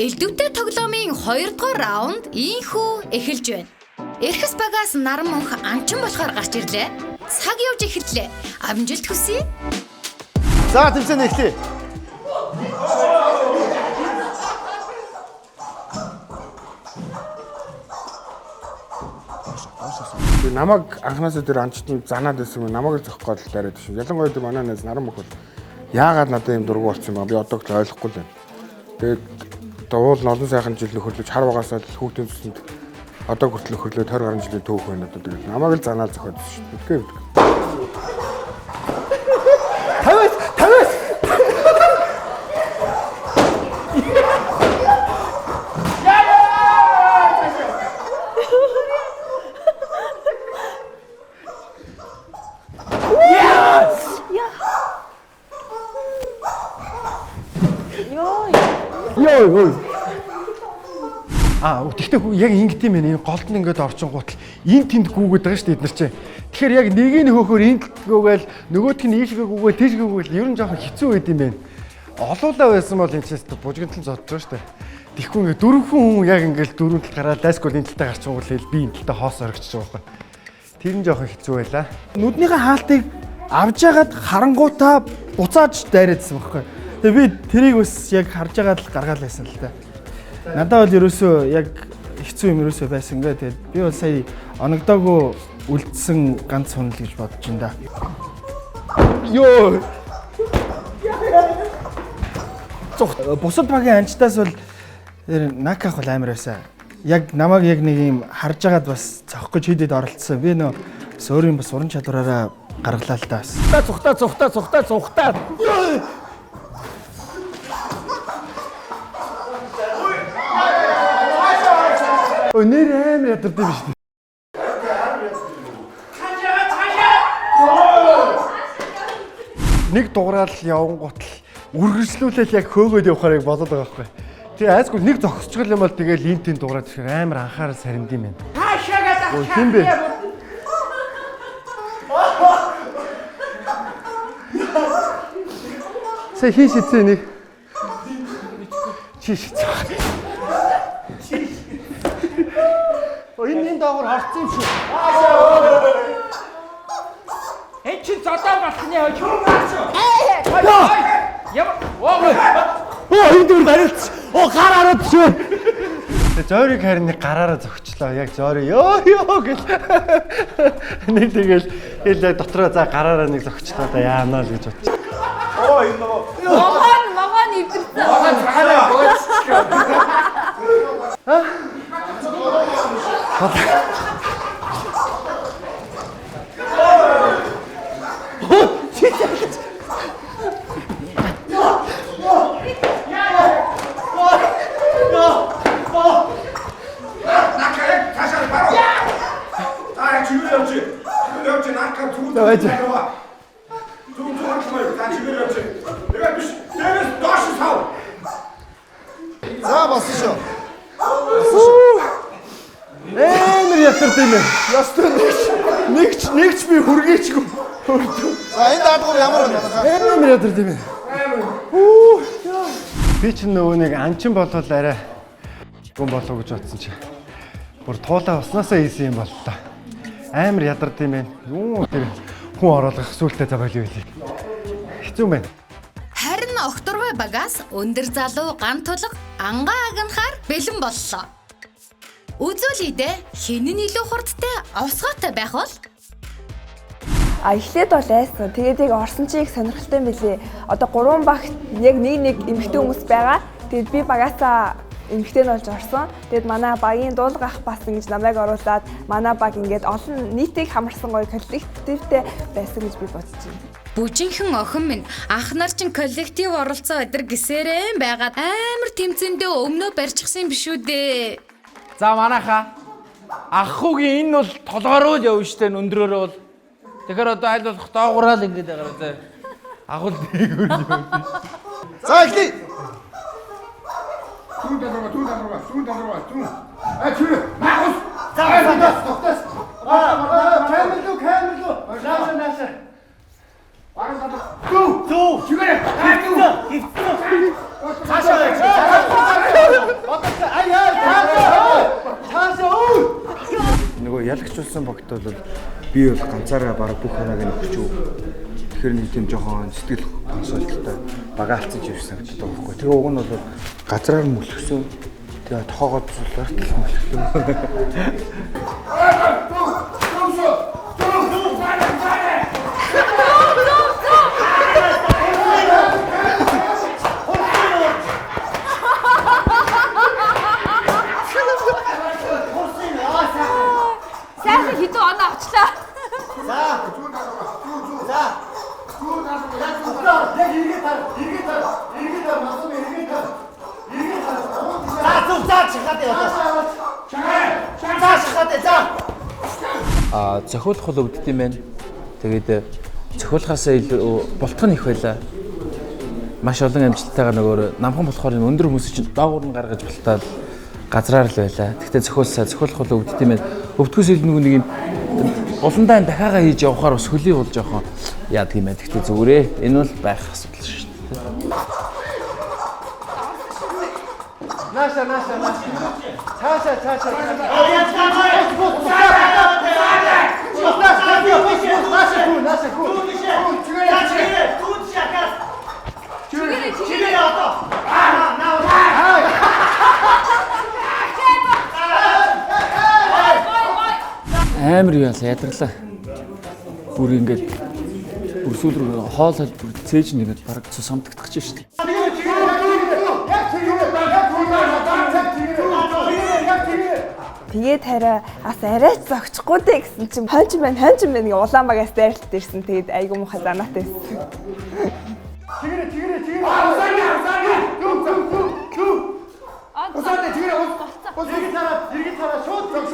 Элдвтэй тоглоомын 2 дугаар раунд ийхүү эхэлж байна. Эрхэс багаас наран мөнх амчин болохоор гарч ирлээ. Цаг явж эхэллээ. Амжилт хүсье. За тэмцээн эхлэе. Намайг анхнаасаа тэр анчтан занаад байсан юм. Намайг л зохих гол дараад шүү. Ялангуяа тэр манай найз наран мөх бол яагаад надад юм дургу болсон юм бэ? Би одоо ч ойлгохгүй л байна. Тэгээд уул нь олон сайхан жил нөхөрлөж хар багасаа хүүхдийн цуснд одоо хүртэл нөхөрлөө 20 гаруй жилийн төөх байна одоо тэгээд намайг л занаад зохиод шүү. Үдгээ. 50. Тэгтээ яг ингэт юм байна. Энэ голд нь ингээд орчингуутал энэ тэнд гүүгээд байгаа шүү дээ эднэр чинь. Тэгэхээр яг нэг нь хөөхөр энд гүүгээл нөгөөх нь ийшгээ гүүгээл тийш гүүгээл ер нь жоохон хэцүү байд юм байна. Олуулаа байсан бол энэ ч бужигнтал зодж байгаа шүү дээ. Тэгэхгүй ингээд дөрвөн хүн яг ингээд дөрвөн талд гараад дайскол энэ талтай гарчингуул би энэ талтай хоос орогчж байгаа байхгүй. Тэр нь жоохон хэцүү байлаа. Нүднийхээ хаалтыг авж ягаад харангуутаа буцааж дайраадсан байхгүй. Тэгээ би тэрийг бас яг харж байгаа л гаргаал байсан л та. Надад бол ерөөсөө яг хэцүү юм ерөөсөө байсан гэ. Тэгээд би бол сая оногдоогүй үлдсэн ганц хунал гэж бодож байна да. Йоо. Бусад багийн анчтаас бол наках бол амар байсан. Яг намайг яг нэг юм харж агаад бас цохох гэж хийдэд оролцсон. Би нөө өөрийн бас уран чадвараараа гаргалаа л да бас. Цухтаа. Нэр амар ядард юм шүү дээ. Нэг дугаараар явангуут л үргэлжлүүлэл яг хөөгөөд явахаар болоод байгаа байхгүй. Тэгээ айсгүй нэг зогсчихвол юм бол тэгэл энэ тийм дугаараад тэгэхээр амар анхаарал сарнд юм байна. Хаашаагаа зогсоо. Хин бэ? Сая хин шицээ нэг. Чи шицээ. Энэ доогор харцсан юм шүү. Энд чи зодоо басны хойч. Энэ дүр барилц. Гар хараад шүү. Зойрыг харин нэг гараараа зогчлоо. Яг зойроо ёо гэл. Нэг тэгэл дотроо за гараараа нэг зогчлоо да яанаа л гэж бодчих. Энэ нөгөө. Могон ивдэрсэн. Могон цахалаа бөөцчихлөө. Давайте. За басшоо. Амар ятард юм байна. Ястаа нэгч би хүргээчгүй. За энэ даадгуур ямар байна? Амар ятард юм байна. Би ч нөгөө нэг анчин болвол арай гүн болов гэж бодсон чи. Бүр туулаа уснасаа ийсэн юм боллоо. Амар ядард юм байна. Юу тэр хүн оруулах сүултээ забайл юу вэ? Хэцүү байна. Харин Окторвой багаас өндөр залуу ган тулга ангаа агнахаар бэлэн боллоо. Үзүүлийдээ хэн нь илүү хурдтай овсгоотой байх бол? Эхлээд бол айсан. Тэгээд яг орсон чи их сонирхолтой юм билий. Одоо 3 багт яг нэг эмэгтэй хүмүүс байгаа. Тэгээд би багаасаа эмэгтэй нь болж орсон. Тэгэд манай багийн дуулга ах бас ингэж намайг оруулаад манай баг ингээд олон нийтийг хамарсан гоё коллективтэй байсан гэж би бодож байна. Бүжинхэн охин минь ах нар чин коллектив оролцоо өдр гисэрэн байгаад амар тэмцэндээ өмнөө барьчихсан юм биш үү дээ. За манайха ах хүүгийн энэ бол толгороо л явна штэ өндрөөрөө бол. Тэгэхээр одоо аль болох доогуураал ингэж байгаа заа. Агуул дээгүүр юм. За эхлэе. Түн дарга. Чүр. Магус. Тогтос. Камерлуу. Наашаа. Баран гадаа. Түү. Чүгээрээ. Нөгөө ялагчулсан багт бол би бол ганцаараа бараг бүх ханааг нь өгч өг. Тэгэхээр нэг тийм жоохон сэтгэл гонсоолттой бага алдсан ч явсан гэдэг байгаа байхгүй. Тэгээ уг нь бол газраар мөлхсөн. Тэгээ тоогоо цулаар тал мөлхлөө. Сайхан хитүү оноо авчлаа. Зохиолох бол өвддөг юм байна. Тэгээд зохиолохоосаа илүү бултгах нь их байлаа. Маш олон амжилттайгаар нөгөө намхан болохоор энэ өндөр хүмүүс чинь доогуур нь гаргаж бултаад газраар л байлаа. Гэхдээ зохиолох бол өвддөг юм байна. Өвдгөөс илүү нэг юм уландаа дахиагаа хийж явахаар бас хөлийн бол жоохон яадаг юм байна. Гэхдээ зүгээрээ энэ бол байх асуудал шүү дээ. Наша. Цаашаа. Амар юу ядарлаа. Бүр ингээд бүрсүүл рүү хоол бүр цээж нэгэд бараг цус амтагдчих шүү дээ. Тэгээд хараа ас арайч зогчихгүй дээ гэсэн чинь хонч байна гэж Улаанбагаас дайралт ирсэн. Тэгээд айгу муухай занаатай байсан. Тэгэрэ. Иргэн тараа шууд зог.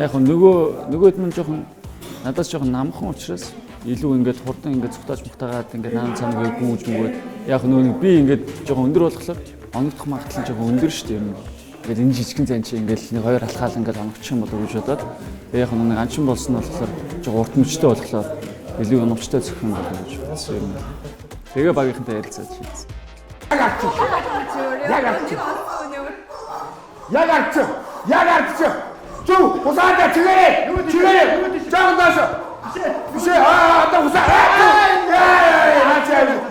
Яг нөгөөд нь жоохон надаас жоохон намхан учраас илүү ингээд хурдан ингээд цухтааж мухтагаад ингээд наан цанаг гүйж мөгөөд яг нөгөө би ингээд жоохон өндөр болохоор оногдох магадлал нь жоохон өндөр шүү дээ юм. Ингээд энэ жижигхэн зан чи ингээд нэг хоёр алхаал ингээд оногдчих юм болов уу гэж бодоод яг нэг анчин болсон нь болохоор жоохон урт мөчтэй болохоор илүү оновчтой зөх юм болов уу гэж бодсон юм. Тэгээ багийнхантай ярилцаад шийдсэн. Яг арч. Чүү, усаада чигээрээ. Жаахан доош. Биш одоо усаа.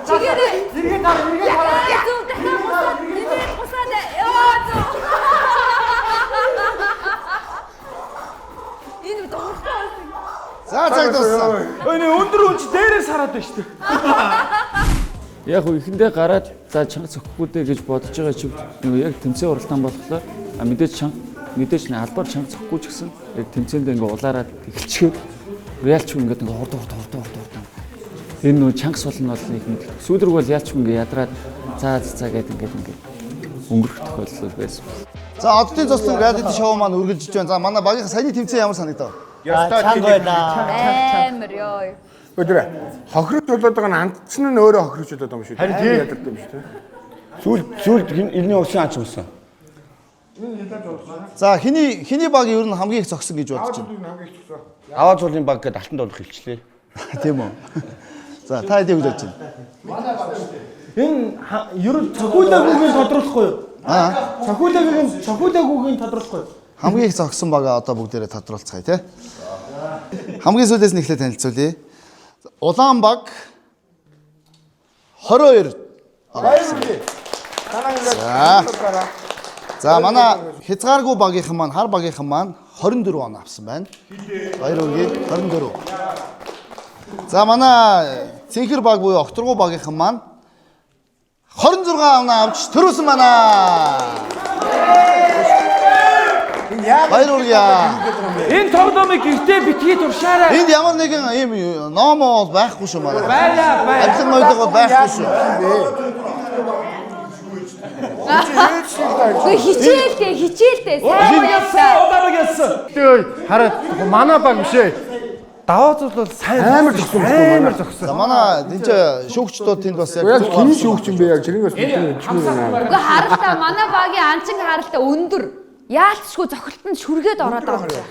Чигээрээ. Иргэн тараа. Энэ дуртай. За цаг дууссан. Өөний өндөр үнч дээрээс хараад байна шүү дээ. Яг ихэндээ гараад за чанга цохихгүй дээ гэж бодож байгаа чи нөгөө яг тэмцээн уралдаан болохоор мэдээж нэг албаар чанга цохихгүй ч гэсэн яг тэмцээнд ингээ улаараад эхэлчихээд реалч ингээд ингээ хурд. Энэ нөгөө чангас болно бол нэг мэд. Сүүлрэг бол яалч ингээ ядраад цаа гэдэг ингээ өнгөрөх тохиолдол байсан. За оддын цослон реалити шоу маань үргэлжлэж байна. За манай багийн саяны тэмцээн ямар санагдав? Амар ёо. Өдрөө хохирч болоод байгаа нь андцсан нь өөрөө хохирч болоод байгаа юм шүү. Харин тийм ядардаг юм шүү те. Сүүлд энэний усан ач болсон. За хиний баг ер нь хамгийн их зогсон гэж бодож байна. Аваа цуулын баг гэдэг алтан доолох хэлчлээ. Тийм үү. За та хэдийг үзэж байна? Манай баг шүү дээ. Энэ ер нь цохиулаагүйгийн тодруулахгүй юу? Цохиулаагүйгийн тодруулахгүй юу? Хамгийн их зогсон бага одоо бүгдээрээ тодруулцгаая тий. Хамгийн сүүлээс нь эхлээд танилцуулъя. Улаанбаг 22. За манай хязгааргүй багийнхан маань хар багийнхан маань 24 он авсан байна. Баяр хүргэе 24. За манай цэнхэр баг буюу огторгуу багийнхан маань 26 оноо авч төрүүлсэн байна. Баяр хүргэе. Энэ тоглоомыг гэртээ битгий туршаарай. Энд ямар нэгэн ийм номоо байхгүй шүү манай. Байна. Адилхан мойдог бол байхгүй шүү. Хичээлдээ сайн явсан. Тээ хараад манай баг биш ээ. Даваа зүйл бол сайн амар зогсон. За манай энэ шүүгчдүүд тэнд бас яг хин шүүгч юм бэ яг тэрийг бас Үгүй харалтаа манай багийн анчин харалтаа өндөр. Яалтчгүй цохилтонд шүргээд ороод байгаа.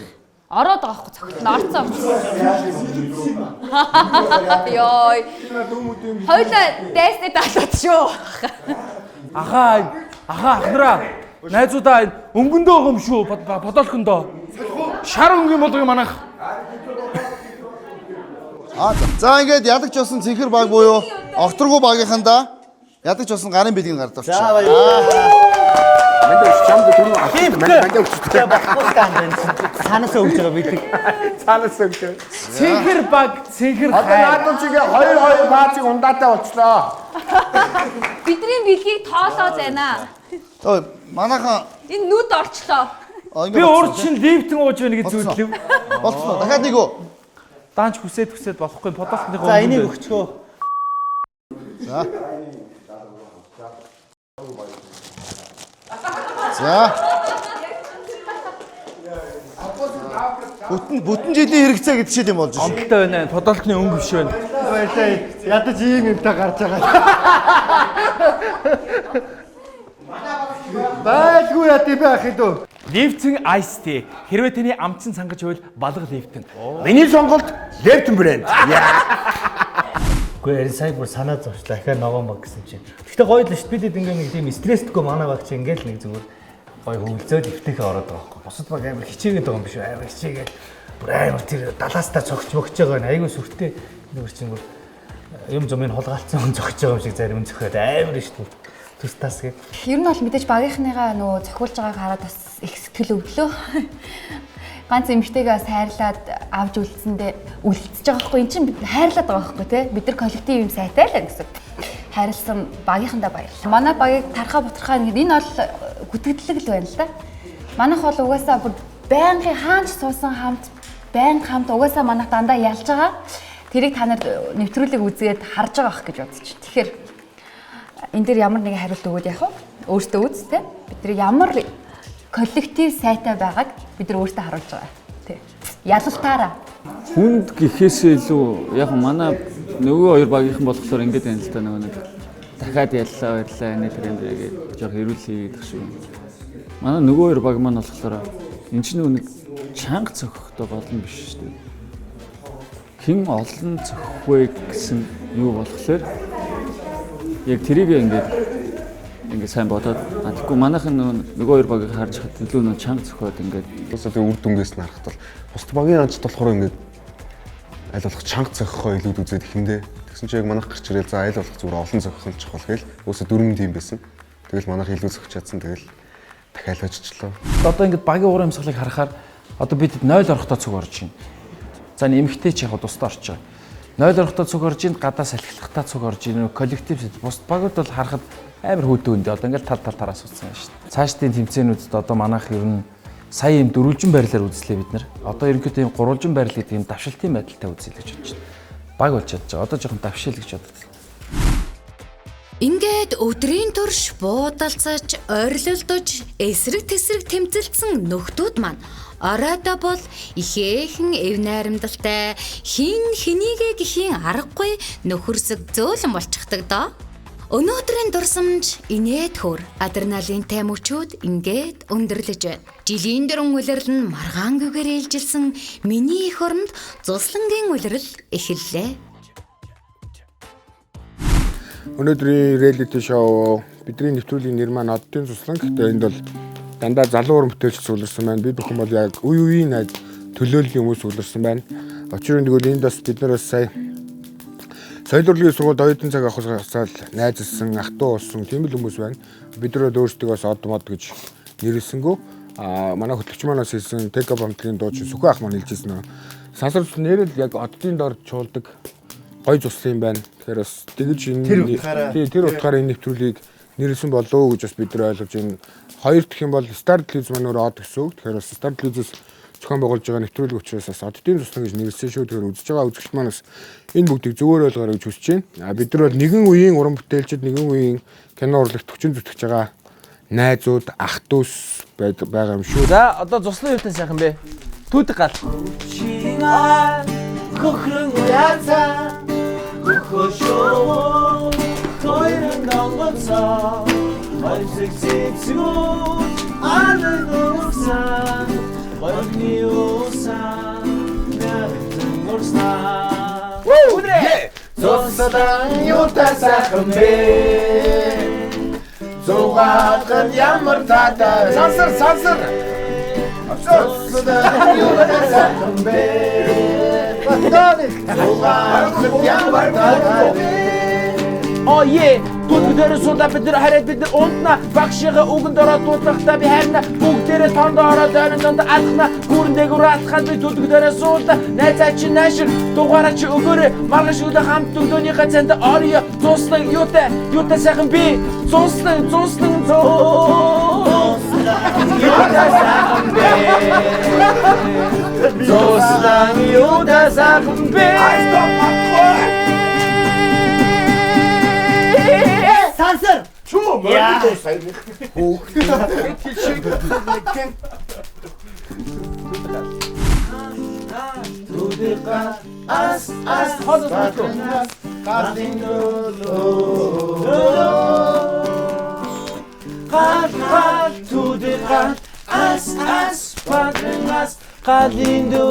Ороод байгаа хгүй цохилтонд орцсон. Йой. Хойлоо дайсны талаад шүү. Ахнараа найзуудаа өнгөндөө байгаа юм шүү бодолхондоо. Шар өнгө юм болго манайх. За ингээд ядагч болсон цэнхэр баг буюу огторгуу багийнхандаа ядагч болсон гарын бэлгийн гард авчих. За баярлалаа. Цаанаас өгч байгаа бид. Цаанаас өгч. Цэнхэр баг, цэнхэр хай. Одоо наадам чигээ 2 баацыг ундаатай болчлоо. Бидний бэлгийг тоолоод байна. Ой, манайхан энэ нүд орчлоо. Би урд чинь лифтэн ууж байна гэж зүтлэв. Болцсон. Дахиад нэг үү. Даанч хүсээд болохгүй подолтны гоо. За энийг өгчгөө. За. За. Бүтэн жилийн хэрэгцээ гэдэг шиг юм болж байна. Амттай байна. Подолтны өнгө биш байна. Баярлалаа. Ядаж ийм юмтай гарч байгаа. Байлгүй яа тийм байх хэдөө. Лифтэн Ice Tea. Хэрвээ таны амтсан сангаж байвал балга лифтэн. Миний сонголт Лифтэн брэнд. Гэхдээ энэ сая бүр санаа зовчлаа. Ахаа ногоон баг гэсэн чинь. Гэхдээ гоё л шүү дээ. Бид ингээд нэг тийм стресстгүй манай баг чи ингээд нэг зүгээр гоё хөвлцөөд эвтэйхээ ороод байгаа байхгүй. Бусад баг амар хичээгээд байгаа юм биш үү? Амар хичээгээд бүр амар тэр далаастаа цогч мөгч байгаа нь айгүй сүртэй. Нэг чинь бүр юм зумын хулгаалцсан зогч байгаа юм шиг зарим зөхөд амар шүү дээ. Тустаас гэ. Ер нь бол мэдээж багийнхныгаа нөгөө зохиулж байгааг хараад бас их сэтгэл өвдлөө. Ганц эмэгтэйгээ сайрлаад авч үлдсэндээ үлдсэж байгаа хгүй. Эн чинь бид хайрлаад байгаа хгүй те. Бид нар коллектив юм сайтай л гэсэн. Хайрлсан багийнхандаа баярлалаа. Манай багийг тархаа бутархаа ингэ энэ бол гүтгэлэг л байна л да. Манайх бол угаасаа бүр байнгын хаанч суусан хамт угаасаа манайх дандаа ялж байгаа. Тэрийг та нар нэвтрүүлэг үзгээд харж байгаа ах гэж бодож чинь. Тэгэхээр энэ дээр ямар нэгэн хариулт өгөөд яах вэ? Өөртөө үз те. Бид нар ямар коллектив сайтай байгааг бид нар өөртөө харуулж байгаа. Тэ. Ялалтаараа. Хүнд гэхээсээ илүү яг манай нөгөө хоёр багийнхан болохоор ингэж байна л да нөгөө нэг дахиад яллаа баярлаа энэ тэр юм гээд жоох ирүүлээ гэдэг шиг. Манай нөгөө хоёр баг маань болохоор энэ ч нэг чанга цохохтой болно биш шүү дээ. Хэн олон цохох вэ гэсэн юу болохоор яг тэрийг ингээд сайн бодоод тэгэхгүй манайхан нөгөө хоёр багийг харж хад илүү нэг чанга цохоод ингээд уусаа тэг үр дүнгээс нь харахад бол бусд багийн анчд болохоор ингээд аль болох чанга цохихоо илүүд үзээд ихэндээ тэгсэн чинь яг манайх гарч ирэл за аль болох зүгээр олон цохих нь чухал гээл уусаа 4 тийм байсан. Тэгэл манайх илүү цохиж чадсан тэгэл дахиад очичлоо. Одоо ингээд багийн уур амьсгалыг харахаар одоо бид 0 орохтой цуг орж байна. За нэмэгтэй ч яг тусдаа орж байгаа. 0 орохтой цуг орж ийн гадаа салхилахтай цуг орж ийн коллектив бус багууд бол харахад амар хөөдөө үндэ одоо ингээд тал тараас утсан байна шүү дээ. Цаашдын тэмцээнүүдэд одоо манайх ер нь сая юм дөрвөлжин байрлалаар үзлээ бид нар. Одоо ерөнхийдөө юм гурвалжин байрлал гэдэг юм давшилтын байдалтай үзье гэж бодож байна. Баг болж чадж байгаа. Одоо жоохон давшил гэж боддог. Ингээд өдрийн турш буудалцаж, ойрлолдож, эсрэг тэсрэг тэмцэлсэн нөхдүүд маань оройдоо бол ихээхэн эв найрамдалтай хин хэнийгээ гэхийн аргагүй нөхөрсөг зөөлөн болчихдаг доо. Өнөөдрийн дурсамж инээд хөр адреналинтай мөчүүд ингээд өндөрлөж байна. Жилийн дөрөн улирал нь маргаангүйгээр ээлжилсэн миний эх оронд зуслангийн улирал эхэллээ. Өнөөдрийн реалити шоу бидний нэвтрүүлгийн нэр маань Оддын Цуслан. Гэхдээ энд бол дандаа залуу уран бүтээлч суулгасан байна. Би бүхэн бол яг үе үеийн найз төлөөллийн хүмүүс суулгасан байна. Учир нь тэгвэл энд бас бид нар бас сая соёл урлагийн сургуульд оюутан цаг авахаас гацаал найзалсан, ах トゥ болсон тийм л хүмүүс байна. Бид нар өөрсдөө бас од мод гэж нэрлсэнгүү. Манай хөтлөгч манаас хэлсэн Тэка бамтгийн дуучин Сүхэ ах маань хэлжсэн нөө. Сансар цус нэрэл яг оддын дор чуулдаг гой цуслын байна. Тэгэхээр бас тэгж энэ тэр утгаараа энэ нэвтрүүлгийг нэрлсэн болов уу гэж бас бид нар ойлгож байна. Хоёр дахь юм бол Star Televiz маань өөр од гэсэн үг. Тэгэхээр бас Star Televiz-с зохион байгуулж байгаа нэвтрүүлэг учраас бас оддын туслан гэж нэрлсэн шүү. Тэгэхээр үзэж байгаа үзэгч маань бас энэ бүгдийг зөвөр ойлгоорой гэж хүсэж байна. Бид нар бол нэгэн үеийн уран бүтээлчид, нэгэн үеийн кино урлагт хүчин зүтгэж байгаа найзууд, ах トゥ ус байгаа юм шүү. За одоо цуслан юутай сайхан бэ? Түүдэг гал. Чинаа хөхрөн яцаа хөхөшөө тойрон гангоцаа ойсэгсэгсгүү алгоса ойниуса нэртэн морста Удрэ! Цуслан юутай сайхан бэ? Зугаахын ямар таатай сансар Цуслан юутай сайхан бэ? Зугаахын ямар таатай Oh yeah, бүгдээрээ суудаа бид нар хараад бид нар унтна багшига үгэнд ороод дуудахтаа би харна бүгдээрээ тонд ороод ойронд алхна гүрэн дээгүүр алхаад би бүгдээрээ суудаа найзаа чи наашир дугаараа чи өгөөрэй маргааш өглөө хамт өглөөнийхөө цанд орё цуслан юутай сайхан би цуслан юутай сайхан бэ цуслан юутай сайхан бэ Сансар! Чуу мөрөдөө сайн. Тудика ас ходото. Кар тудика ас падренас кадиндо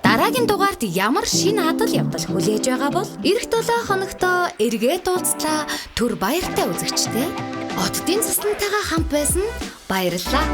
Дараагийн дугаарт ямар шинэ адал явдал хүлээж байгаа бол эх 7 хоногт эргээд уулзлаа түр баяртай үзэгчтэй. Оддын цуслантайгаа хамт байсан баярлалаа.